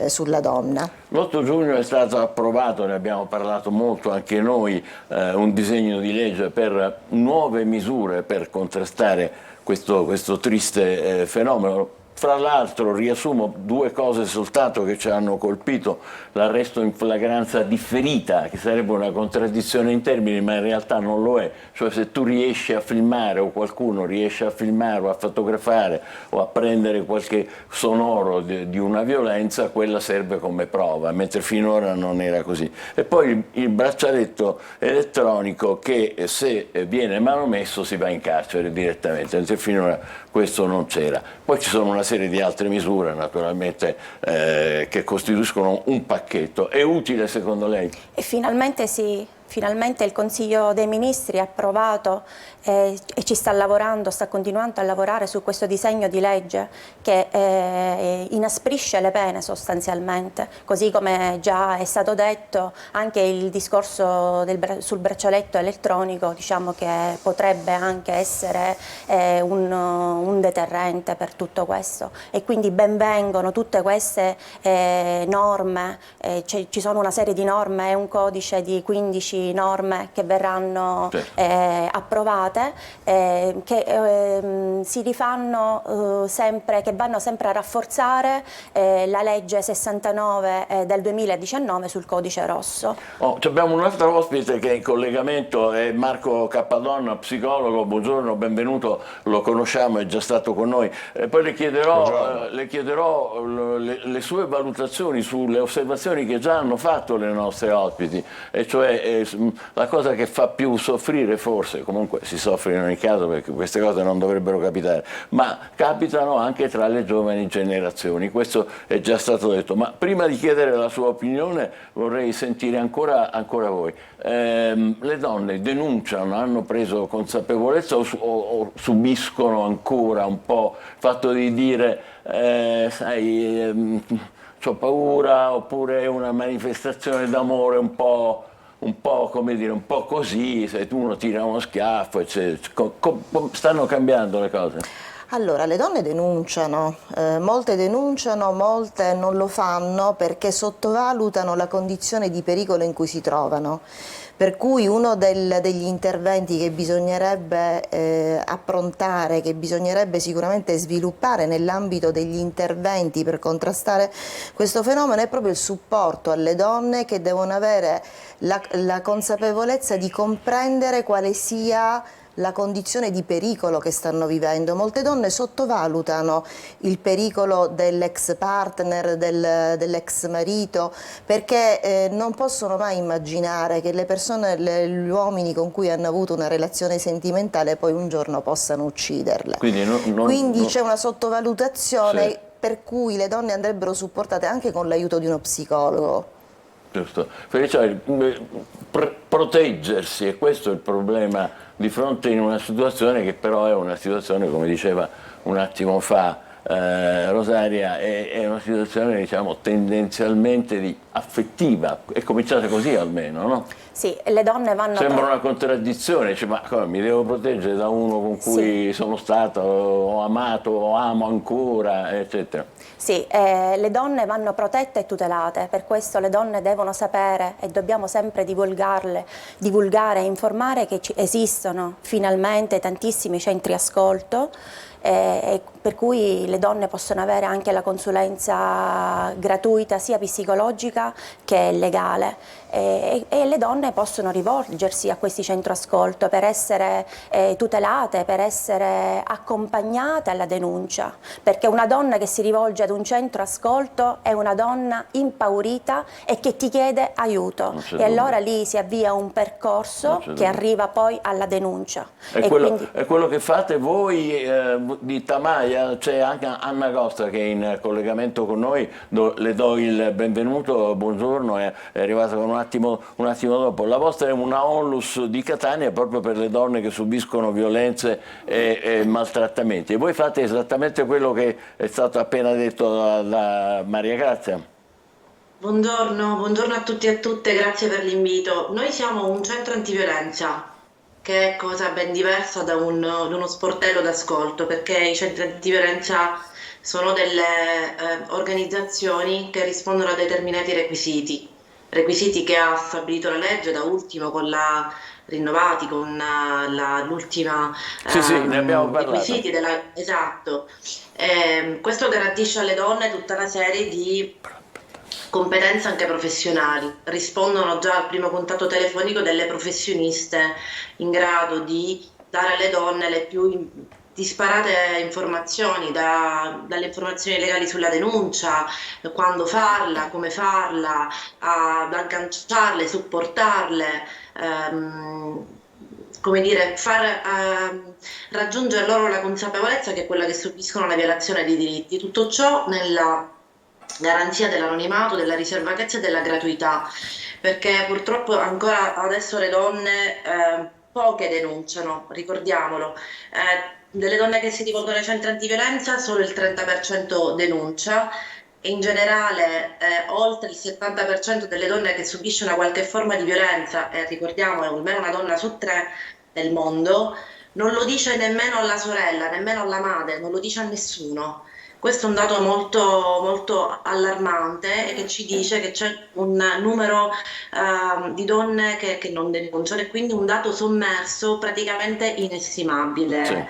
sulla donna. L'8 giugno è stato approvato, ne abbiamo parlato molto anche noi, un disegno di legge per nuove misure per contrastare questo triste fenomeno. Fra l'altro riassumo 2 cose soltanto che ci hanno colpito: l'arresto in flagranza differita, che sarebbe una contraddizione in termini, ma in realtà non lo è. Cioè, se tu riesci a filmare, o qualcuno riesce a filmare o a fotografare o a prendere qualche sonoro di una violenza, quella serve come prova, mentre finora non era così. E poi il braccialetto elettronico, che se viene manomesso si va in carcere direttamente, mentre finora questo non c'era. Poi ci sono una serie di altre misure, naturalmente, che costituiscono un pacchetto. È utile secondo lei? E finalmente si finalmente il Consiglio dei Ministri ha approvato e ci sta lavorando, sta continuando a lavorare su questo disegno di legge che inasprisce le pene sostanzialmente, così come già è stato detto anche il discorso sul braccialetto elettronico, diciamo che potrebbe anche essere un deterrente per tutto questo, e quindi ben vengono tutte queste norme, ci sono una serie di norme e un codice di 15 norme che verranno approvate, che si rifanno sempre, che vanno sempre a rafforzare la legge 69 del 2019 sul codice rosso. Abbiamo un altro ospite che è in collegamento, è Marco Cappadonna, psicologo. Buongiorno, benvenuto, lo conosciamo, è già stato con noi. Poi le chiederò le sue valutazioni sulle osservazioni che già hanno fatto le nostre ospiti, e cioè la cosa che fa più soffrire, forse, comunque si soffre in ogni caso perché queste cose non dovrebbero capitare, ma capitano anche tra le giovani generazioni, questo è già stato detto. Ma prima di chiedere la sua opinione vorrei sentire ancora voi. Le donne denunciano, hanno preso consapevolezza o subiscono ancora un po' il fatto di dire c'ho paura, oppure una manifestazione d'amore un po' come dire, un po' così, se uno tira uno schiaffo, eccetera. Stanno cambiando le cose? Allora, le donne denunciano, molte non lo fanno perché sottovalutano la condizione di pericolo in cui si trovano. Per cui uno degli interventi che bisognerebbe approntare, che bisognerebbe sicuramente sviluppare nell'ambito degli interventi per contrastare questo fenomeno, è proprio il supporto alle donne, che devono avere la consapevolezza di comprendere quale sia la condizione di pericolo che stanno vivendo. Molte donne sottovalutano il pericolo dell'ex partner, dell'ex marito, perché non possono mai immaginare che le persone, gli uomini con cui hanno avuto una relazione sentimentale poi un giorno possano ucciderle. Quindi c'è una sottovalutazione, sì, per cui le donne andrebbero supportate anche con l'aiuto di uno psicologo. Giusto. Proteggersi, e questo è il problema di fronte in una situazione che però è una situazione, come diceva un attimo fa Rosaria, è una situazione, diciamo, tendenzialmente affettiva, è cominciata così almeno, no? Sì, le donne vanno... Sembra una contraddizione, cioè, ma come, mi devo proteggere da uno con cui sì, sono stato, ho amato, o amo ancora, eccetera. Sì, le donne vanno protette e tutelate, per questo le donne devono sapere, e dobbiamo sempre divulgare e informare, che esistono finalmente tantissimi centri ascolto, per cui le donne possono avere anche la consulenza gratuita sia psicologica che legale, e le donne possono rivolgersi a questi centri ascolto per essere tutelate, per essere accompagnate alla denuncia, perché una donna che si rivolge ad un centro ascolto è una donna impaurita e che ti chiede aiuto, e allora lì si avvia un percorso che arriva poi alla denuncia. È quello che fate voi di Tamaia. C'è anche Anna Costa che è in collegamento con noi, le do il benvenuto, buongiorno, è arrivata con un attimo dopo. La vostra è una onlus di Catania proprio per le donne che subiscono violenze e maltrattamenti, e voi fate esattamente quello che è stato appena detto da Maria Grazia. Buongiorno a tutti e a tutte, grazie per l'invito. Noi siamo un centro antiviolenza, che è cosa ben diversa da uno sportello d'ascolto, perché i centri antiviolenza sono delle organizzazioni che rispondono a determinati requisiti che ha stabilito la legge, da ultimo rinnovati con l'ultima ne abbiamo parlato. requisiti esatto. Questo garantisce alle donne tutta una serie di competenze anche professionali, rispondono già al primo contatto telefonico delle professioniste in grado di dare alle donne le più disparate informazioni, dalle informazioni legali sulla denuncia, quando farla, come farla, ad agganciarle, supportarle, come dire, far raggiungere loro la consapevolezza che è quella che subiscono la violazione di diritti. Tutto ciò nella garanzia dell'anonimato, della riservatezza e della gratuità. perché purtroppo ancora adesso le donne poche denunciano, ricordiamolo. Delle donne che si rivolgono ai centri antiviolenza solo il 30% denuncia e in generale oltre il 70% delle donne che subisce una qualche forma di violenza, e ricordiamo almeno una donna su 3 nel mondo, non lo dice nemmeno alla sorella, nemmeno alla madre, non lo dice a nessuno. Questo è un dato molto, molto allarmante e che ci dice che c'è un numero di donne che non denunciano e quindi un dato sommerso praticamente inestimabile. Sì.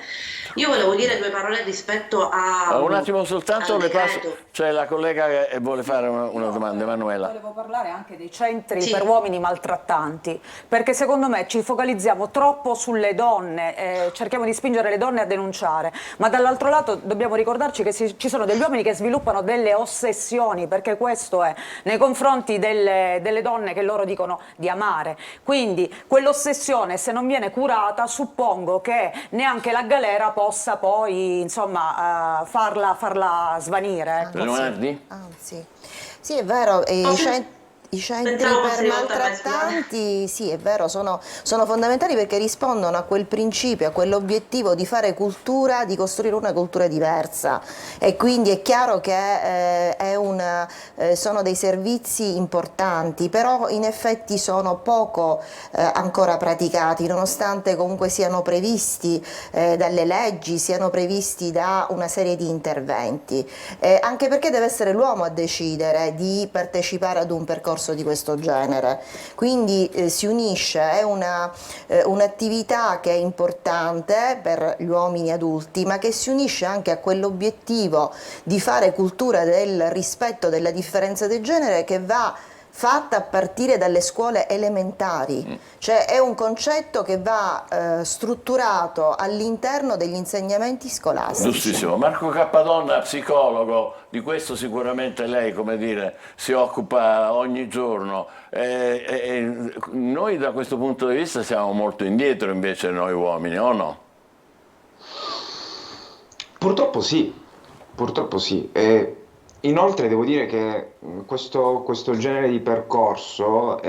Io volevo dire 2 parole rispetto Un attimo soltanto, al le passo, decreto. c'è la collega che vuole fare una domanda, Emanuela. Volevo parlare anche dei centri Sì. per uomini maltrattanti, perché secondo me ci focalizziamo troppo sulle donne, cerchiamo di spingere le donne a denunciare, ma dall'altro lato dobbiamo ricordarci che ci sono degli uomini che sviluppano delle ossessioni, perché questo è, nei confronti delle donne che loro dicono di amare. Quindi quell'ossessione, se non viene curata, suppongo che neanche la galera possa poi, insomma, farla svanire. Ecco. Leonardi? Anzi, sì, è vero, i centri Pensavo per fosse rivolta a me, maltrattanti, sì, è vero, sono fondamentali perché rispondono a quel principio, a quell'obiettivo di fare cultura, di costruire una cultura diversa, e quindi è chiaro che sono dei servizi importanti, però in effetti sono poco ancora praticati, nonostante comunque siano previsti dalle leggi, siano previsti da una serie di interventi, anche perché deve essere l'uomo a decidere di partecipare ad un percorso di questo genere, quindi si unisce, è un'attività che è importante per gli uomini adulti, ma che si unisce anche a quell'obiettivo di fare cultura del rispetto della differenza di genere, che va fatta a partire dalle scuole elementari, cioè è un concetto che va strutturato all'interno degli insegnamenti scolastici. Giustissimo. Marco Cappadonna, psicologo, di questo sicuramente lei, come dire, si occupa ogni giorno. Noi da questo punto di vista siamo molto indietro invece noi uomini, o no? Purtroppo sì, purtroppo sì. Inoltre devo dire che questo genere di percorso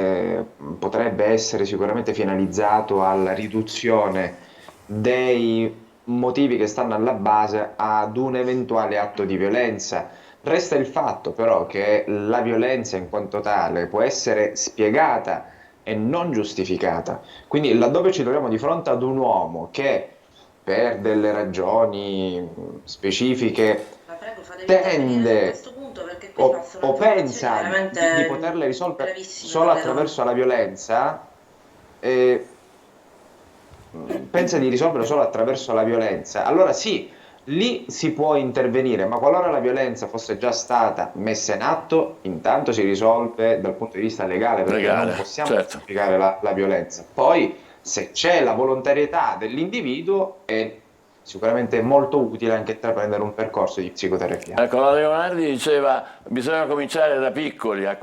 potrebbe essere sicuramente finalizzato alla riduzione dei motivi che stanno alla base ad un eventuale atto di violenza. Resta il fatto però che la violenza in quanto tale può essere spiegata e non giustificata. Quindi laddove ci troviamo di fronte ad un uomo che per delle ragioni specifiche tende o pensa di poterle risolvere solo attraverso la violenza, allora sì, lì si può intervenire, ma qualora la violenza fosse già stata messa in atto, intanto si risolve dal punto di vista legale, perché non possiamo giustificare la violenza. Poi, se c'è la volontarietà dell'individuo, è sicuramente molto utile anche intraprendere un percorso di psicoterapia. Ecco, la Leonardi diceva bisogna cominciare da piccoli a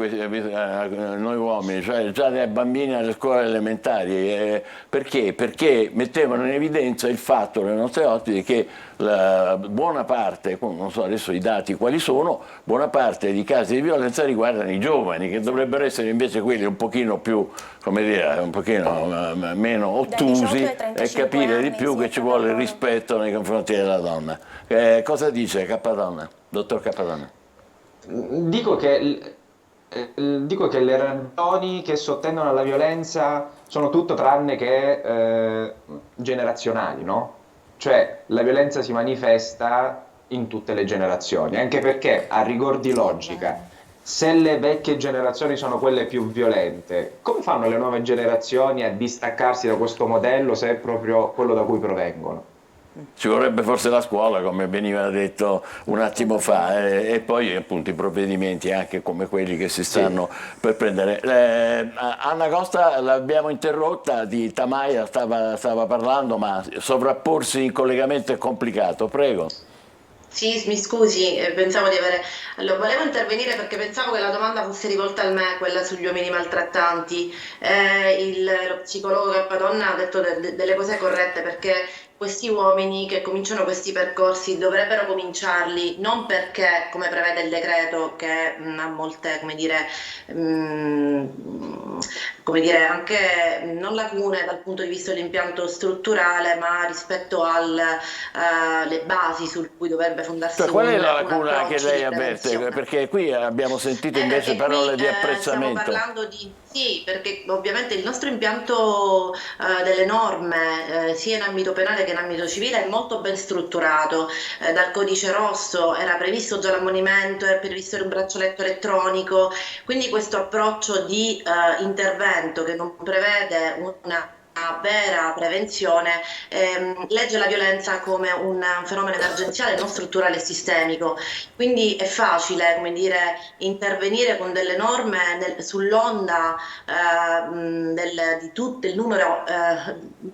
noi uomini, cioè già dai bambini alle scuole elementari. Perché? Perché mettevano in evidenza il fatto, le nostre ospiti, che buona parte, non so adesso i dati quali sono, buona parte di casi di violenza riguardano i giovani, che dovrebbero essere invece quelli un pochino più, come dire, un pochino meno ottusi, e capire di più che ci vuole rispetto nei confronti della donna. Cosa dice Cappadonna, dottor Cappadonna? Dico che le ragioni che sottendono alla violenza sono tutto tranne che generazionali, no? Cioè la violenza si manifesta in tutte le generazioni, anche perché a rigor di logica, se le vecchie generazioni sono quelle più violente, come fanno le nuove generazioni a distaccarsi da questo modello se è proprio quello da cui provengono? Ci vorrebbe forse la scuola, come veniva detto un attimo fa, e poi appunto i provvedimenti anche come quelli che si stanno per prendere. Anna Costa l'abbiamo interrotta, di Tamaia stava parlando, ma sovrapporsi in collegamento è complicato, prego. Sì, mi scusi, pensavo di avere... Allora, volevo intervenire perché pensavo che la domanda fosse rivolta a me, quella sugli uomini maltrattanti. Lo psicologo Cappadonna ha detto delle cose corrette, perché questi uomini che cominciano questi percorsi dovrebbero cominciarli non perché, come prevede il decreto, che ha molte, come dire, come dire, anche non lacune dal punto di vista dell'impianto strutturale, ma rispetto alle basi su cui dovrebbe fondarsi Cioè, qual è la un lacuna che approccio lei di avverte? prevenzione. Perché qui abbiamo sentito invece Perché parole qui di stiamo apprezzamento. parlando di sì, perché ovviamente il nostro impianto delle norme, sia in ambito penale che in ambito civile, è molto ben strutturato. Dal codice rosso era previsto già l'ammonimento, era previsto il braccialetto elettronico, quindi questo approccio di intervento che non prevede una vera prevenzione, legge la violenza come un fenomeno emergenziale, non strutturale e sistemico. Quindi è facile, come dire, intervenire con delle norme sull'onda del numero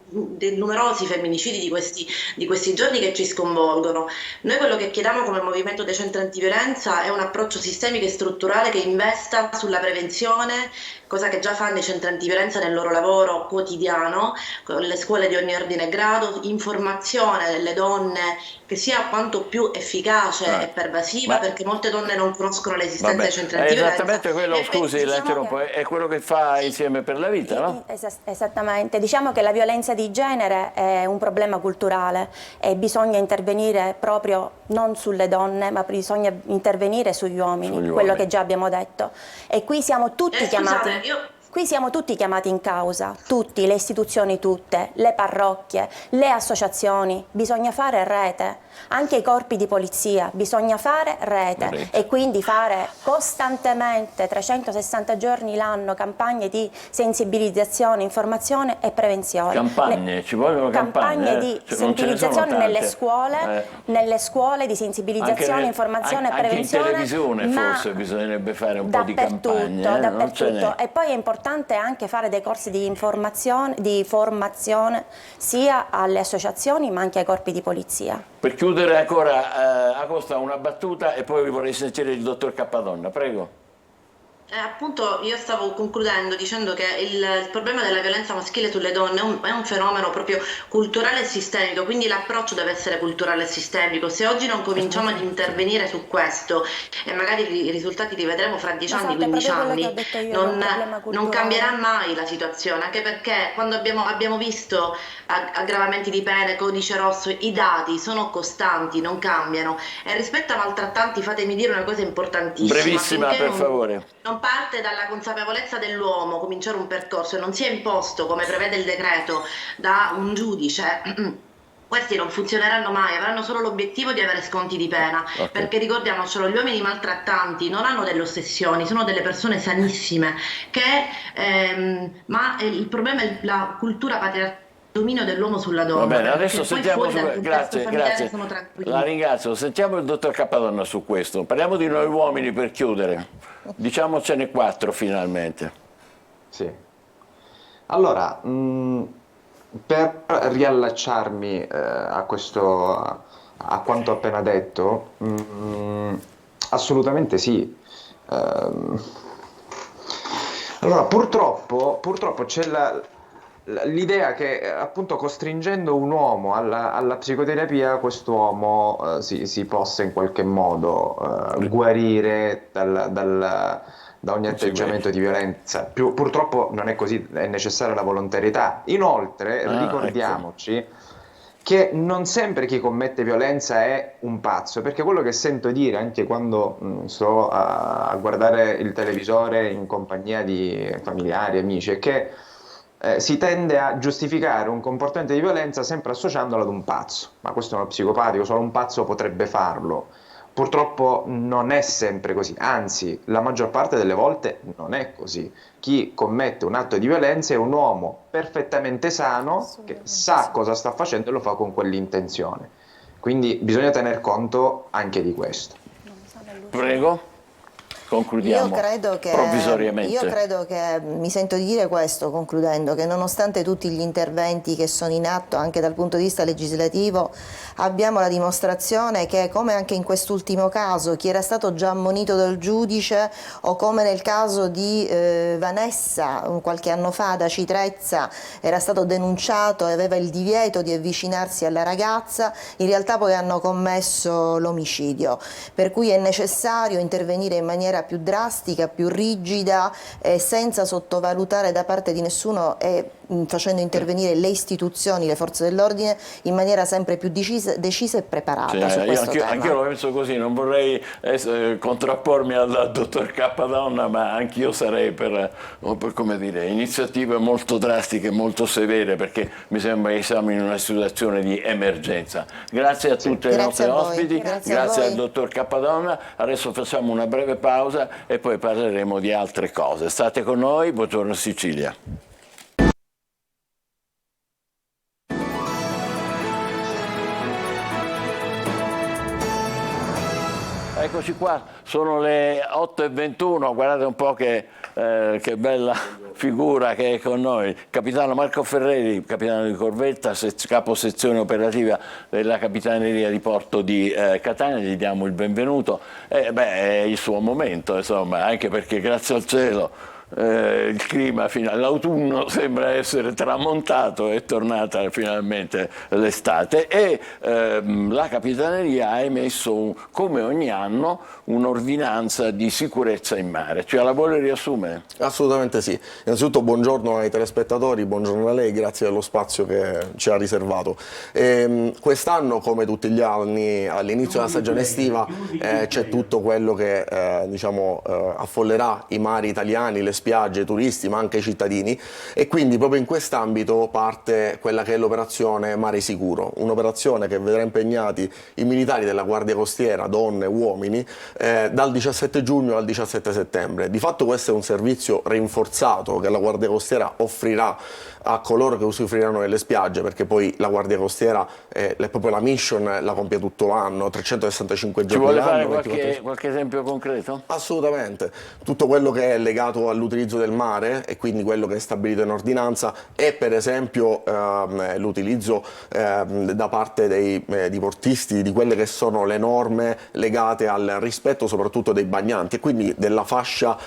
dei numerosi femminicidi di questi giorni che ci sconvolgono. Noi quello che chiediamo come Movimento dei Centri Antiviolenza è un approccio sistemico e strutturale che investa sulla prevenzione, cosa che già fanno i centri antiviolenza nel loro lavoro quotidiano, con le scuole di ogni ordine e grado, informazione delle donne che sia quanto più efficace e pervasiva, perché molte donne non conoscono l'esistenza dei centri È antiviolenza. esattamente quello, scusi, la interrompo, è quello che fa Insieme per la Vita, no? Esattamente, diciamo che la violenza di genere è un problema culturale e bisogna intervenire proprio non sulle donne, ma bisogna intervenire sugli uomini, quello che già abbiamo detto. E qui siamo tutti chiamati. Qui siamo tutti chiamati in causa, tutti, le istituzioni tutte, le parrocchie, le associazioni, bisogna fare rete, anche i corpi di polizia, bisogna fare rete e quindi fare costantemente, 360 giorni l'anno, campagne di sensibilizzazione, informazione e prevenzione. Campagne, ci vogliono campagne di sensibilizzazione nelle scuole di sensibilizzazione, informazione e prevenzione. Anche in televisione forse bisognerebbe fare un po' di campagne. Dappertutto. E poi è importante anche fare dei corsi di informazione, di formazione sia alle associazioni ma anche ai corpi di polizia. Per chiudere ancora, Acosta, una battuta e poi vorrei sentire il dottor Cappadonna, prego. Appunto, io stavo concludendo dicendo che il problema della violenza maschile sulle donne è un fenomeno proprio culturale e sistemico, quindi l'approccio deve essere culturale e sistemico. Se oggi non cominciamo ad intervenire su questo e magari i risultati li vedremo fra 10 anni, 15 anni, non cambierà mai la situazione, anche perché quando abbiamo visto aggravamenti di pene, codice rosso, i dati sono costanti, non cambiano. E rispetto a maltrattanti, fatemi dire una cosa importantissima. Brevissima, per favore. Non parte dalla consapevolezza dell'uomo cominciare un percorso e non sia imposto, come prevede il decreto, da un giudice, questi non funzioneranno mai, avranno solo l'obiettivo di avere sconti di pena, perché ricordiamocelo, gli uomini maltrattanti non hanno delle ossessioni, sono delle persone sanissime, ma il problema è la cultura patriarcale, il dominio dell'uomo sulla donna. Va bene, adesso sentiamo, grazie. La ringrazio, sentiamo il dottor Cappadonna su questo. Parliamo di noi uomini per chiudere, diciamocene 4 finalmente. Sì. Allora, per riallacciarmi a quanto appena detto, assolutamente sì. Allora, purtroppo c'è l'idea che appunto costringendo un uomo alla psicoterapia, quest'uomo si possa in qualche modo guarire da ogni atteggiamento di violenza. Purtroppo non è così, è necessaria la volontarietà. Inoltre ricordiamoci che non sempre chi commette violenza è un pazzo, perché quello che sento dire anche quando sto a guardare il televisore in compagnia di familiari, amici, è che si tende a giustificare un comportamento di violenza sempre associandolo ad un pazzo. Ma questo è uno psicopatico, solo un pazzo potrebbe farlo. Purtroppo non è sempre così, anzi la maggior parte delle volte non è così. Chi commette un atto di violenza è un uomo perfettamente sano che sa cosa sta facendo e lo fa con quell'intenzione. Quindi bisogna tener conto anche di questo. Prego. Concludiamo provvisoriamente. Io credo che, mi sento di dire questo concludendo, che nonostante tutti gli interventi che sono in atto anche dal punto di vista legislativo, abbiamo la dimostrazione che, come anche in quest'ultimo caso, chi era stato già ammonito dal giudice, o come nel caso di Vanessa qualche anno fa da Citrezza, era stato denunciato e aveva il divieto di avvicinarsi alla ragazza, in realtà poi hanno commesso l'omicidio, per cui è necessario intervenire in maniera maniera più drastica, più rigida, senza sottovalutare da parte di nessuno e facendo intervenire le istituzioni, le forze dell'ordine in maniera sempre più decisa e preparata su questo tema. Anch'io lo penso così, non vorrei contrappormi al dottor Cappadonna, ma anch'io sarei per come dire, iniziative molto drastiche, molto severe, perché mi sembra che siamo in una situazione di emergenza. Grazie a tutte le nostre ospiti, grazie al dottor Cappadonna. Adesso facciamo una breve pausa e poi parleremo di altre cose. State con noi, buongiorno Sicilia. Eccoci qua, sono le 8:21, guardate un po' che bella figura che è con noi. Capitano Marco Ferreri, capitano di corvetta, capo sezione operativa della Capitaneria di Porto di Catania, gli diamo il benvenuto. È il suo momento, insomma, anche perché grazie al cielo il clima, l'autunno sembra essere tramontato, è tornata finalmente l'estate e la Capitaneria ha emesso come ogni anno un'ordinanza di sicurezza in mare. Ce la vuole riassumere? Assolutamente sì. Innanzitutto buongiorno ai telespettatori, buongiorno a lei, grazie dello spazio che ci ha riservato. Quest'anno, come tutti gli anni, all'inizio della stagione estiva c'è tutto quello che affollerà i mari italiani, le spiagge, i turisti, ma anche i cittadini, e quindi proprio in quest'ambito parte quella che è l'operazione Mare Sicuro, un'operazione che vedrà impegnati i militari della Guardia Costiera, donne e uomini, dal 17 giugno al 17 settembre. Di fatto questo è un servizio rinforzato che la Guardia Costiera offrirà a coloro che usufruiranno delle spiagge, perché poi la Guardia Costiera è proprio la mission, la compie tutto l'anno, 365 giorni all'anno. Ci vuole fare qualche esempio concreto? Assolutamente. Tutto quello che è legato all'utilizzo del mare e quindi quello che è stabilito in ordinanza è per esempio l'utilizzo da parte dei diportisti di quelle che sono le norme legate al rispetto soprattutto dei bagnanti e quindi della fascia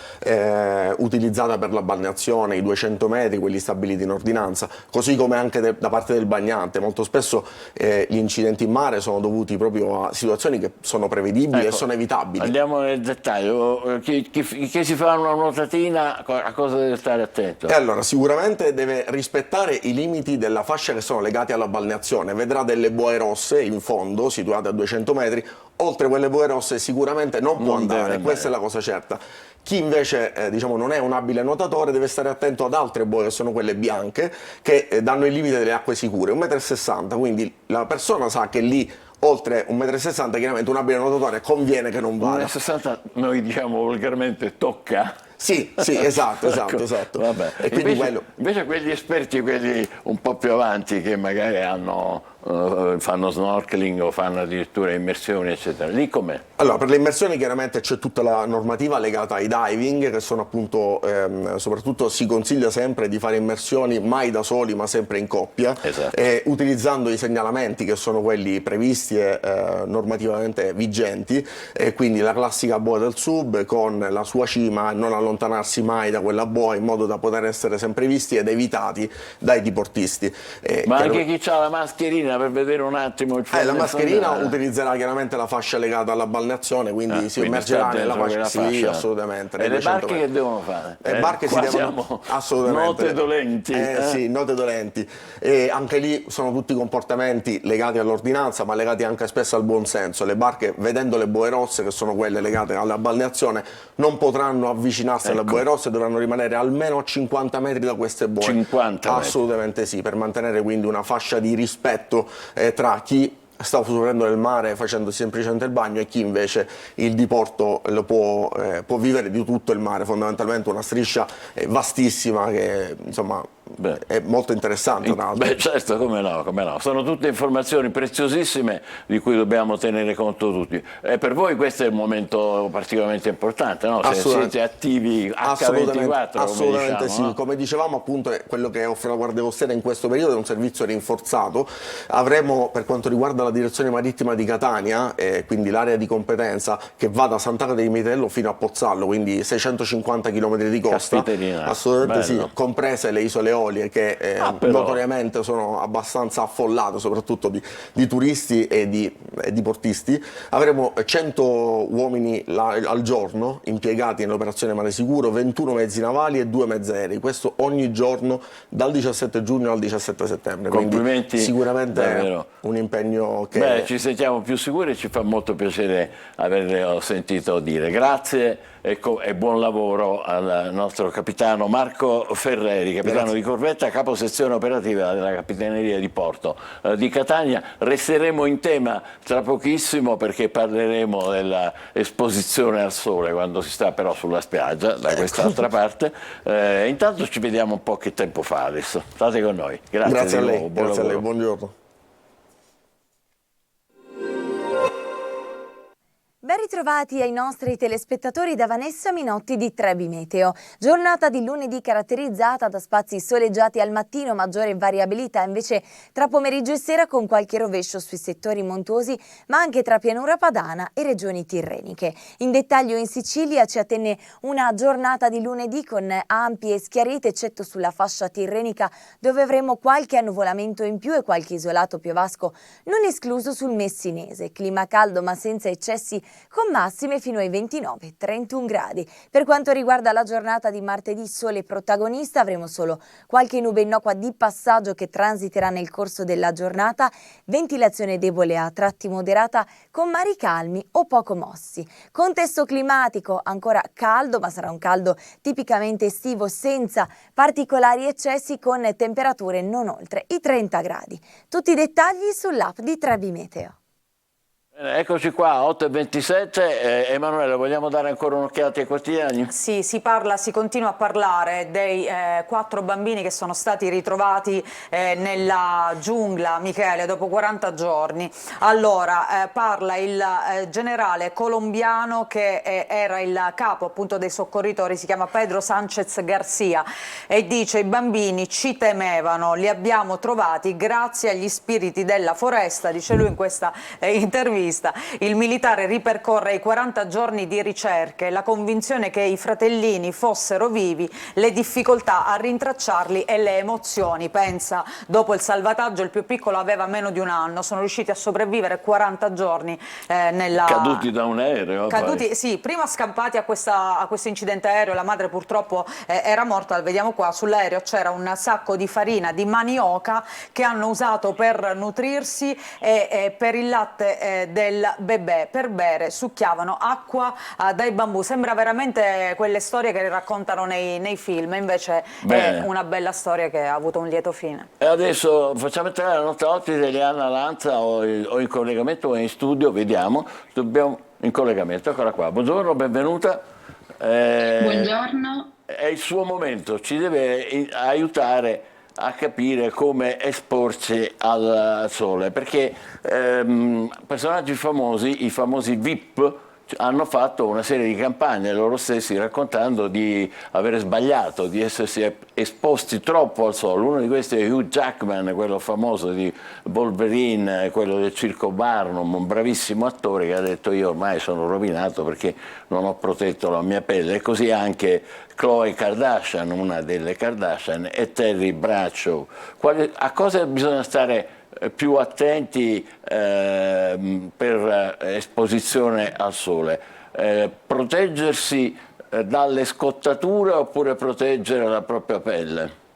utilizzata per la balneazione, i 200 metri, quelli stabiliti in ordinanza, così come anche da parte del bagnante. Molto spesso gli incidenti in mare sono dovuti proprio a situazioni che sono prevedibili e sono evitabili. Andiamo nel dettaglio. Chi si fa una nuotatina a cosa deve stare attento? E allora sicuramente deve rispettare i limiti della fascia che sono legati alla balneazione, vedrà delle buoie rosse in fondo situate a 200 metri, oltre quelle buoie rosse sicuramente non può andare, questa è la cosa certa. Chi invece non è un abile nuotatore deve stare attento ad altre buoie, che sono quelle bianche, che danno il limite delle acque sicure, 1,60 m, quindi la persona sa che lì oltre 1,60 m chiaramente un abile nuotatore conviene che non vada. 1,60 m noi diciamo volgarmente tocca? Sì, esatto. Vabbè. E quindi invece quegli esperti, quelli un po' più avanti che magari fanno snorkeling o fanno addirittura immersioni eccetera, lì com'è? Allora, per le immersioni chiaramente c'è tutta la normativa legata ai diving, che sono appunto, soprattutto si consiglia sempre di fare immersioni mai da soli ma sempre in coppia, utilizzando i segnalamenti che sono quelli previsti e normativamente vigenti, quindi la classica boia del sub con la sua cima, non allontanarsi mai da quella boia in modo da poter essere sempre visti ed evitati dai diportisti. Ma anche chi ha la mascherina per vedere un attimo il la mascherina utilizzerà chiaramente la fascia legata alla balneazione, quindi si immergerà nella fascia. Sì, assolutamente. E le barche che devono fare? Le barche si devono assolutamente. Note dolenti. Sì, note dolenti. E anche lì sono tutti comportamenti legati all'ordinanza, ma legati anche spesso al buon senso. Le barche, vedendo le boie rosse, che sono quelle legate alla balneazione, non potranno avvicinarsi alle boie rosse, dovranno rimanere almeno a 50 metri da queste boie. 50 metri. Assolutamente sì, per mantenere quindi una fascia di rispetto tra chi sta usufruendo del mare facendo semplicemente il bagno e chi invece il diporto lo può vivere di tutto il mare, fondamentalmente una striscia vastissima che insomma è molto interessante. Certo, come no, sono tutte informazioni preziosissime di cui dobbiamo tenere conto tutti. Per voi questo è un momento particolarmente importante, no? Se siete attivi H24, assolutamente sì. Come dicevamo, appunto, quello che offre la Guardia Costiera in questo periodo è un servizio rinforzato. Avremo, per quanto riguarda la direzione marittima di Catania, quindi l'area di competenza che va da Sant'Agata di Mitello fino a Pozzallo, quindi 650 km di costa, assolutamente sì, comprese le isole Eolie che notoriamente sono abbastanza affollate, soprattutto di turisti e di portisti. Avremo 100 uomini al giorno impiegati nell'operazione Mare Sicuro, 21 mezzi navali e 2 mezzi aerei, questo ogni giorno dal 17 giugno al 17 settembre. Complimenti. Quindi sicuramente davvero. Un impegno che... Beh, ci sentiamo più sicuri e ci fa molto piacere averlo sentito dire. Grazie e buon lavoro al nostro capitano Marco Ferreri, capitano di corvetta, capo sezione operativa della Capitaneria di Porto di Catania. Resteremo in tema tra pochissimo perché parleremo dell'esposizione al sole quando si sta però sulla spiaggia, da quest'altra parte. Intanto ci vediamo un po' che tempo fa adesso. State con noi. Grazie a lei, buon grazie a lei, lavoro. buongiorno. Ben ritrovati ai nostri telespettatori da Vanessa Minotti di Trebi Meteo. Giornata di lunedì caratterizzata da spazi soleggiati al mattino, maggiore variabilità invece tra pomeriggio e sera con qualche rovescio sui settori montuosi, ma anche tra pianura padana e regioni tirreniche. In dettaglio in Sicilia ci attende una giornata di lunedì con ampie schiarite, eccetto sulla fascia tirrenica dove avremo qualche annuvolamento in più e qualche isolato piovasco, non escluso sul Messinese. Clima caldo ma senza eccessi, con massime fino ai 29-31 gradi. Per quanto riguarda la giornata di martedì, sole protagonista, avremo solo qualche nube innocua di passaggio che transiterà nel corso della giornata, ventilazione debole a tratti moderata con mari calmi o poco mossi. Contesto climatico ancora caldo, ma sarà un caldo tipicamente estivo senza particolari eccessi, con temperature non oltre i 30 gradi. Tutti i dettagli sull'app di Trebi Meteo. Eccoci qua, 8:27. Emanuele, vogliamo dare ancora un'occhiata ai quotidiani? Sì, si continua a parlare dei 4 bambini che sono stati ritrovati nella giungla, Michele, dopo 40 giorni. Allora, parla il generale colombiano che era il capo appunto dei soccorritori, si chiama Pedro Sánchez García, e dice: i bambini ci temevano, li abbiamo trovati grazie agli spiriti della foresta, dice lui in questa intervista. Il militare ripercorre i 40 giorni di ricerche, la convinzione che i fratellini fossero vivi, le difficoltà a rintracciarli e le emozioni. Pensa, dopo il salvataggio il più piccolo aveva meno di un anno, sono riusciti a sopravvivere 40 giorni caduti da un aereo. Sì, prima scampati a questo incidente aereo, la madre purtroppo era morta, vediamo qua, sull'aereo c'era un sacco di farina di manioca che hanno usato per nutrirsi e per il latte del bebè per bere succhiavano acqua dai bambù. Sembra veramente quelle storie che raccontano nei film, invece è una bella storia che ha avuto un lieto fine. E adesso facciamo entrare la nostra ospite Eliana Lanza, o in collegamento o in studio, vediamo. In collegamento, eccola qua. Buongiorno, benvenuta. Buongiorno. È il suo momento, ci deve aiutare a capire come esporsi al sole, perché personaggi famosi, i famosi VIP, hanno fatto una serie di campagne loro stessi raccontando di avere sbagliato, di essersi esposti troppo al sole. Uno di questi è Hugh Jackman, quello famoso di Wolverine, quello del Circo Barnum, un bravissimo attore che ha detto: io ormai sono rovinato perché non ho protetto la mia pelle. E così anche Khloe Kardashian, una delle Kardashian, e Terry Bradshaw. A cosa bisogna stare più attenti per esposizione al sole? Proteggersi dalle scottature oppure proteggere la propria pelle?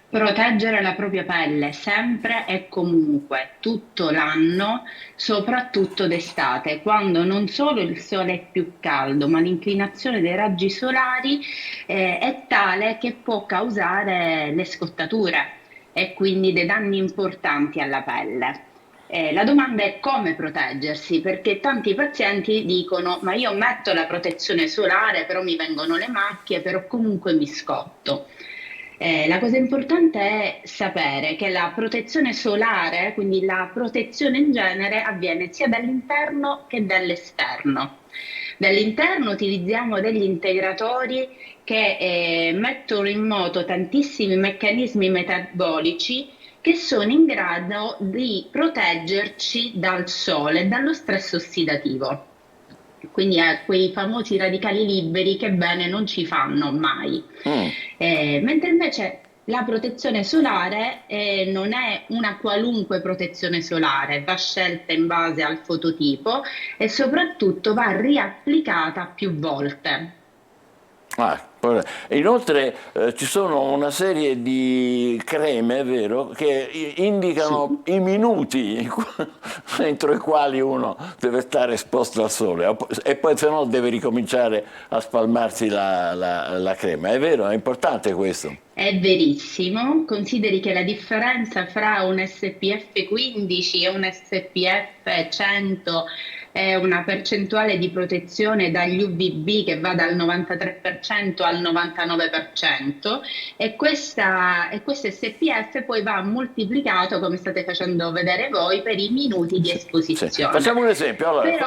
Proteggere la propria pelle sempre e comunque, tutto l'anno, soprattutto d'estate, quando non solo il sole è più caldo, ma l'inclinazione dei raggi solari è tale che può causare le scottature e quindi dei danni importanti alla pelle. La domanda è come proteggersi, perché tanti pazienti dicono: ma io metto la protezione solare, però mi vengono le macchie, però comunque mi scotto. La cosa importante è sapere che la protezione solare, quindi la protezione in genere, avviene sia dall'interno che dall'esterno. Dall'interno utilizziamo degli integratori che mettono in moto tantissimi meccanismi metabolici che sono in grado di proteggerci dal sole e dallo stress ossidativo. Quindi quei famosi radicali liberi che bene non ci fanno mai. Mentre invece la protezione solare non è una qualunque protezione solare, va scelta in base al fototipo e soprattutto va riapplicata più volte. Inoltre ci sono una serie di creme, è vero, che indicano i minuti entro i quali uno deve stare esposto al sole e poi se no deve ricominciare a spalmarsi la crema. È vero, è importante questo. È verissimo, consideri che la differenza fra un SPF 15 e un SPF 100 è una percentuale di protezione dagli UVB che va dal 93% al 99% e questo SPF poi va moltiplicato, come state facendo vedere voi, per i minuti di esposizione. Sì. Facciamo un esempio, allora, però...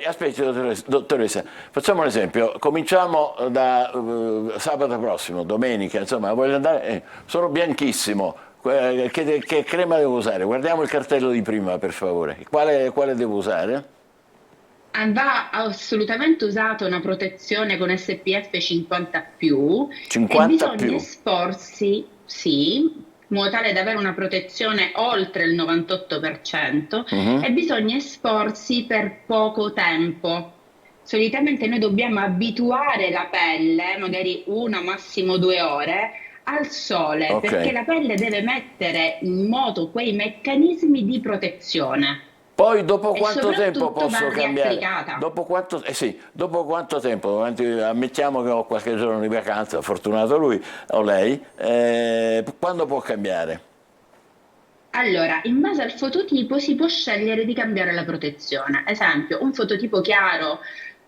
aspetti dottoressa, facciamo un esempio, cominciamo da sabato prossimo, domenica, insomma, voglio andare, sono bianchissimo. Che crema devo usare? Guardiamo il cartello di prima, per favore. Quale devo usare? Va assolutamente usata una protezione con SPF 50+, 50+. E bisogna esporsi, sì, in modo tale da avere una protezione oltre il 98%, e bisogna esporsi per poco tempo. Solitamente noi dobbiamo abituare la pelle, magari 1 massimo 2 ore, al sole, perché la pelle deve mettere in moto quei meccanismi di protezione. Poi dopo quanto tempo posso cambiare? Dopo quanto tempo? Ammettiamo che ho qualche giorno di vacanza, fortunato lui o lei, quando può cambiare? Allora, in base al fototipo si può scegliere di cambiare la protezione. Esempio, un fototipo chiaro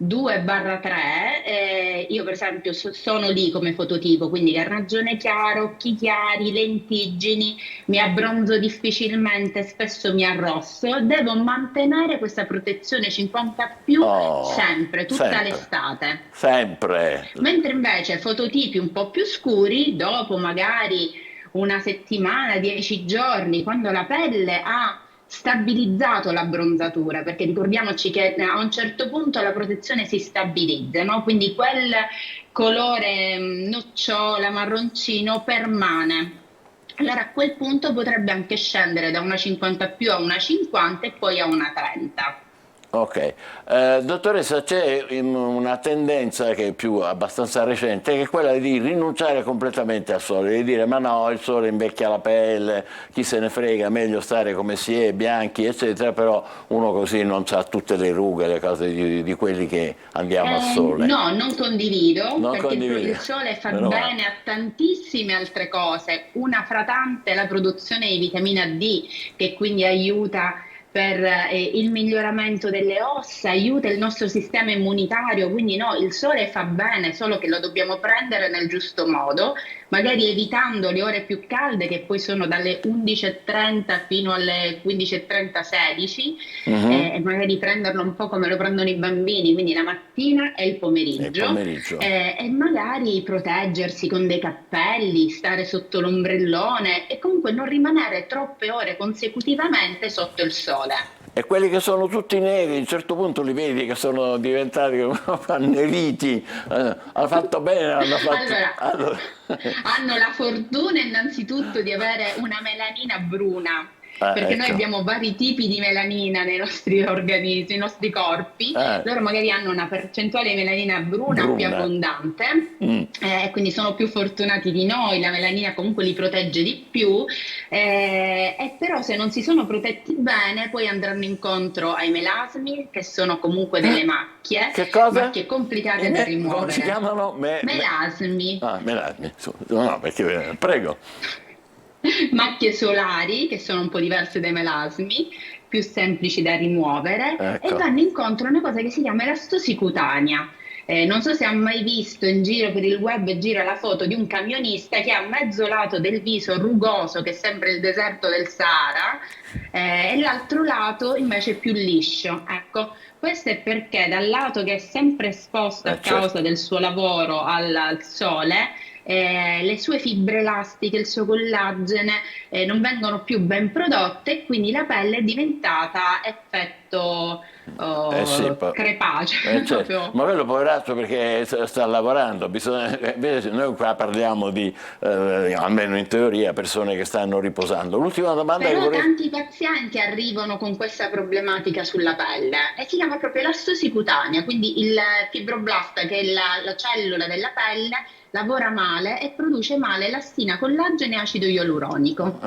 2/3, io per esempio sono lì come fototipo, quindi carnagione chiaro, occhi chiari, lentiggini, mi abbronzo difficilmente, spesso mi arrosso, devo mantenere questa protezione 50+, sempre, tutta l'estate. Sempre. Mentre invece fototipi un po' più scuri, dopo magari una settimana, 10 giorni, quando la pelle ha stabilizzato l'abbronzatura, perché ricordiamoci che a un certo punto la protezione si stabilizza, no? Quindi quel colore nocciola, marroncino permane. Allora a quel punto potrebbe anche scendere da una 50+ a una 50 e poi a una 30. Ok, dottoressa, c'è una tendenza che è più abbastanza recente, che è quella di rinunciare completamente al sole, di dire ma no, il sole invecchia la pelle, chi se ne frega, meglio stare come si è, bianchi eccetera, però uno così non ha tutte le rughe, le cose di quelli che andiamo al sole. No, non condivido, perché il sole fa bene a tantissime altre cose, una fra tante è la produzione di vitamina D, che quindi aiuta per il miglioramento delle ossa, aiuta il nostro sistema immunitario, quindi no, il sole fa bene, solo che lo dobbiamo prendere nel giusto modo, magari evitando le ore più calde che poi sono dalle 11:30 fino alle 15:30, 16, e magari prenderlo un po' come lo prendono i bambini, quindi la mattina e il pomeriggio. E magari proteggersi con dei cappelli, stare sotto l'ombrellone e comunque non rimanere troppe ore consecutivamente sotto il sole. E quelli che sono tutti neri, a un certo punto li vedi che sono diventati anneriti, hanno fatto bene, hanno fatto... Allora, hanno la fortuna innanzitutto di avere una melanina bruna, perché noi abbiamo vari tipi di melanina nei nostri organismi, nei nostri corpi, loro magari hanno una percentuale di melanina bruna più abbondante, quindi sono più fortunati di noi, la melanina comunque li protegge di più, e però se non si sono protetti bene poi andranno incontro ai melasmi, che sono comunque delle macchie, macchie complicate da rimuovere. Come si chiamano? Melasmi. Melasmi, no, perché prego. Macchie solari, che sono un po' diverse dai melasmi, più semplici da rimuovere, e vanno incontro a una cosa che si chiama elastosi cutanea. Non so se ha mai visto in giro per il web, gira la foto di un camionista che ha mezzo lato del viso rugoso, che sembra il deserto del Sahara, e l'altro lato invece più liscio. Ecco, questo è perché dal lato che è sempre esposto a causa del suo lavoro al sole, le sue fibre elastiche, il suo collagene non vengono più ben prodotte e quindi la pelle è diventata effetto crepaceo. Certo. Ma quello poverazzo perché sta lavorando, noi qua parliamo di, almeno in teoria, persone che stanno riposando. L'ultima domanda Però che vorrei... tanti pazienti arrivano con questa problematica sulla pelle e si chiama proprio elastosi cutanea, quindi il fibroblasta, che è la cellula della pelle, lavora male e produce male elastina, collagene e acido ialuronico.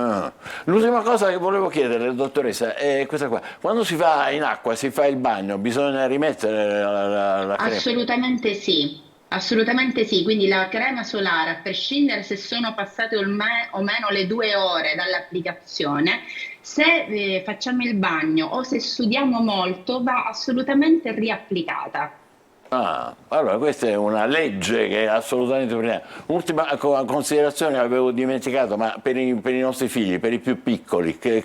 L'ultima cosa che volevo chiedere, dottoressa, è questa qua. Quando si va in acqua, si fa il bagno, bisogna rimettere la crema? Assolutamente sì. Assolutamente sì, quindi la crema solare, a prescindere se sono passate o meno le 2 ore dall'applicazione, se facciamo il bagno o se sudiamo molto, va assolutamente riapplicata. Allora questa è una legge che è assolutamente primaria. Ultima considerazione, avevo dimenticato, ma per i nostri figli, per i più piccoli, che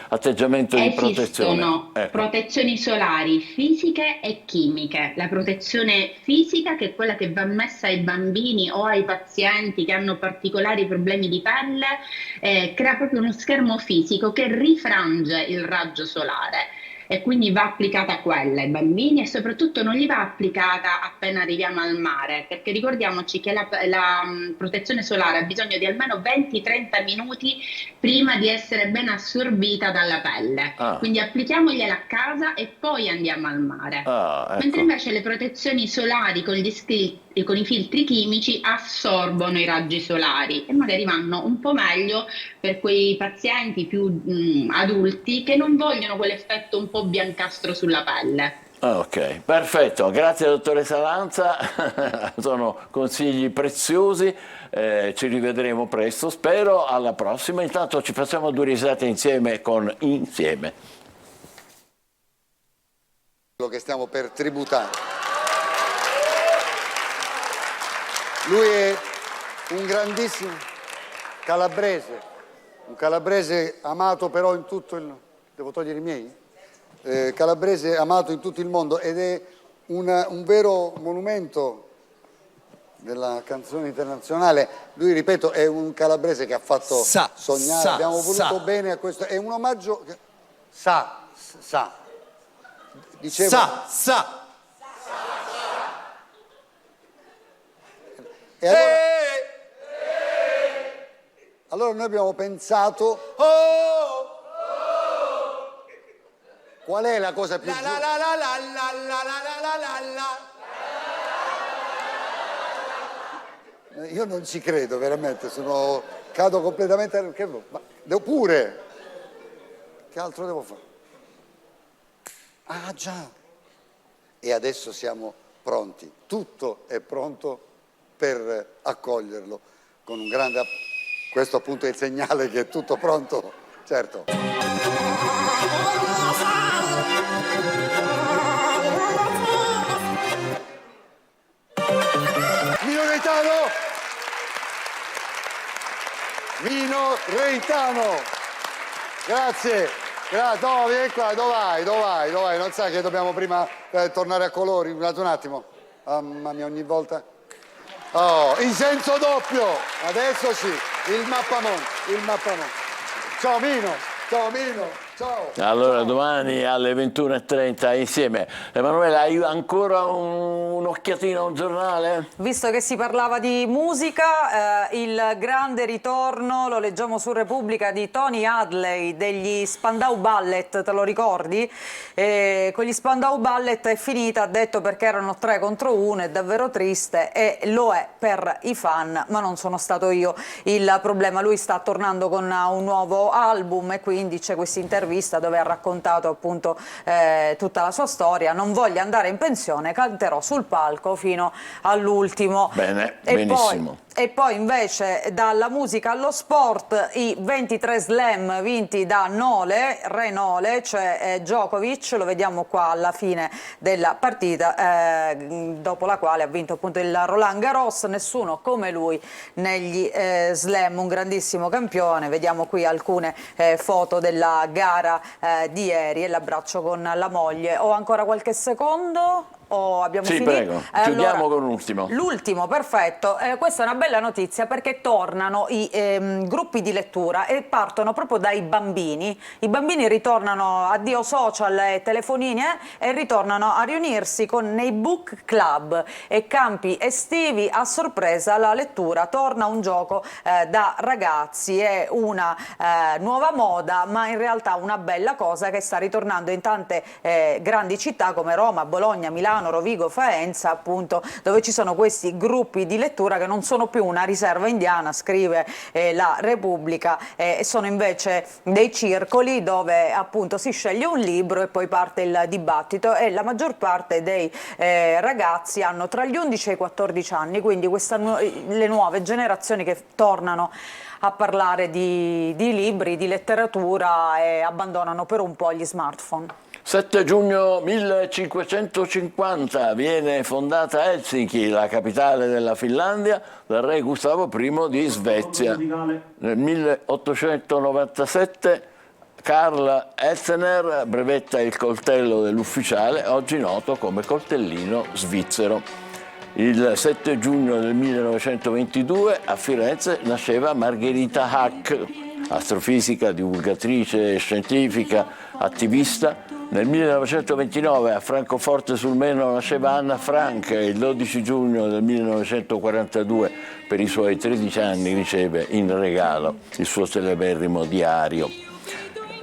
atteggiamento di protezione? Esistono protezioni solari fisiche e chimiche. La protezione fisica, che è quella che va messa ai bambini o ai pazienti che hanno particolari problemi di pelle, crea proprio uno schermo fisico che rifrange il raggio solare. E quindi va applicata quella ai bambini e soprattutto non gli va applicata appena arriviamo al mare, perché ricordiamoci che la protezione solare ha bisogno di almeno 20-30 minuti prima di essere ben assorbita dalla pelle. Quindi applichiamogliela a casa e poi andiamo al mare. Ecco. Mentre invece le protezioni solari con i filtri chimici assorbono i raggi solari e magari vanno un po' meglio per quei pazienti più adulti che non vogliono quell'effetto un po' biancastro sulla pelle. Ok, perfetto, grazie dottoressa Lanza, sono consigli preziosi, ci rivedremo presto, spero, alla prossima. Intanto ci facciamo 2 risate insieme con Insieme. Quello che stiamo per tributare. Lui è un grandissimo calabrese, un calabrese amato però in tutto il... Devo togliere i miei? Calabrese amato in tutto il mondo ed è un vero monumento della canzone internazionale. Lui, ripeto, è un calabrese che ha fatto sognare, abbiamo voluto bene a questo, è un omaggio che... Dicevo... E allora noi abbiamo pensato qual è la cosa più giusta. Io non ci credo veramente, cado completamente. Ma devo pure. Che altro devo fare? Ah già. E adesso siamo pronti. Tutto è pronto per accoglierlo con un grande... Questo appunto è il segnale che è tutto pronto, certo. Mino Reitano, grazie. No, vieni qua, dove vai? Non sai che dobbiamo prima tornare a colori? Un attimo. Mamma mia, ogni volta. Oh, in senso doppio. Adesso sì, il mappamon. Ciao Mino. Ciao. Allora, domani alle 21:30 insieme. Emanuela, hai ancora un'occhiatina a un giornale? Visto che si parlava di musica, il grande ritorno, lo leggiamo su Repubblica, di Tony Hadley degli Spandau Ballet, te lo ricordi? Con gli Spandau Ballet è finita, ha detto, perché erano 3 contro 1, è davvero triste e lo è per i fan, ma non sono stato io il problema. Lui sta tornando con un nuovo album e quindi c'è questa intervista dove ha raccontato appunto tutta la sua storia. Non voglio andare in pensione, canterò sul palco fino all'ultimo. Bene, benissimo. E poi invece dalla musica allo sport, i 23 slam vinti da Re Nole, cioè Djokovic, lo vediamo qua alla fine della partita, dopo la quale ha vinto appunto il Roland Garros. Nessuno come lui negli slam, un grandissimo campione. Vediamo qui alcune foto della gara di ieri e l'abbraccio con la moglie. Ho ancora qualche secondo. O abbiamo Sì, finito? prego. Chiudiamo con l'ultimo. L'ultimo, perfetto. Questa è una bella notizia perché tornano i gruppi di lettura e partono proprio dai bambini. I bambini ritornano, addio social e telefonini, e ritornano a riunirsi nei book club e campi estivi. A sorpresa la lettura torna un gioco da ragazzi, è una nuova moda, ma in realtà una bella cosa che sta ritornando in tante grandi città come Roma, Bologna, Milano, Rovigo, Faenza, appunto, dove ci sono questi gruppi di lettura che non sono più una riserva indiana, scrive la Repubblica, e sono invece dei circoli dove appunto si sceglie un libro e poi parte il dibattito, e la maggior parte dei ragazzi hanno tra gli 11 e i 14 anni, quindi le nuove generazioni che tornano a parlare di libri, di letteratura, e abbandonano per un po' gli smartphone. 7 giugno 1550 viene fondata Helsinki, la capitale della Finlandia, dal re Gustavo I di Svezia. Nel 1897 Karl Elsener brevetta il coltello dell'ufficiale, oggi noto come coltellino svizzero. Il 7 giugno del 1922 a Firenze nasceva Margherita Hack, astrofisica, divulgatrice scientifica, attivista. Nel 1929 a Francoforte sul Meno nasceva Anna Frank e il 12 giugno del 1942 per i suoi 13 anni riceve in regalo il suo celeberrimo diario.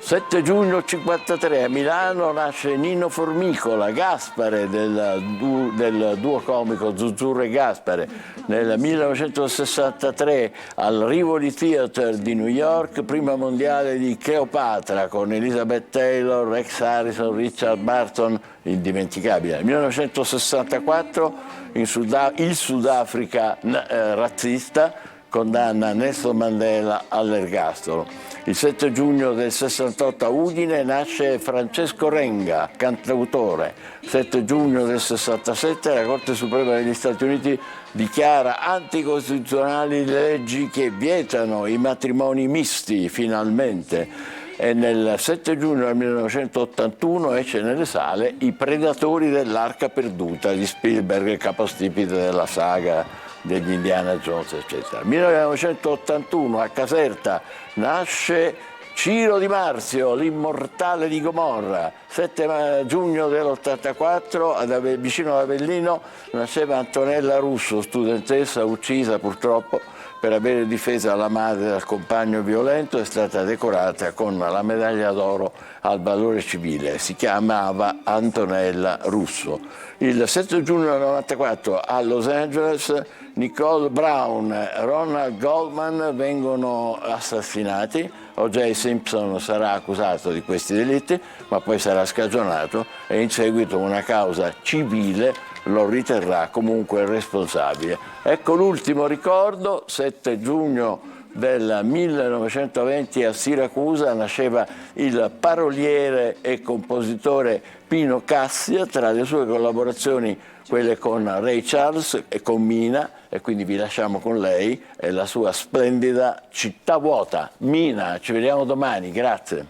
7 giugno 1953 a Milano nasce Nino Formicola, Gaspare del duo comico Zuzzurro e Gaspare. Nel 1963 al Rivoli Theatre di New York, prima mondiale di Cleopatra con Elizabeth Taylor, Rex Harrison, Richard Barton, indimenticabile. Nel 1964 il Sudafrica razzista condanna Nelson Mandela all'ergastolo. Il 7 giugno del 68 a Udine nasce Francesco Renga, cantautore. 7 giugno del 67 la Corte Suprema degli Stati Uniti dichiara anticostituzionali le leggi che vietano i matrimoni misti, finalmente. E nel 7 giugno del 1981 esce nelle sale I Predatori dell'Arca Perduta di Spielberg, capostipite della saga degli Indiana Jones, eccetera. 1981 a Caserta nasce Ciro Di Marzio, l'immortale di Gomorra. 7 giugno dell'84 vicino ad Avellino nasceva Antonella Russo, studentessa uccisa purtroppo per aver difesa la madre dal compagno violento, è stata decorata con la medaglia d'oro al valore civile. Si chiamava Antonella Russo. Il 7 giugno del 1994 a Los Angeles Nicole Brown e Ronald Goldman vengono assassinati. O.J. Simpson sarà accusato di questi delitti, ma poi sarà scagionato e in seguito una causa civile lo riterrà comunque responsabile. Ecco l'ultimo ricordo: 7 giugno del 1920 a Siracusa nasceva il paroliere e compositore Pino Cassia, tra le sue collaborazioni quelle con Ray Charles e con Mina, e quindi vi lasciamo con lei e la sua splendida Città vuota. Mina, ci vediamo domani, grazie.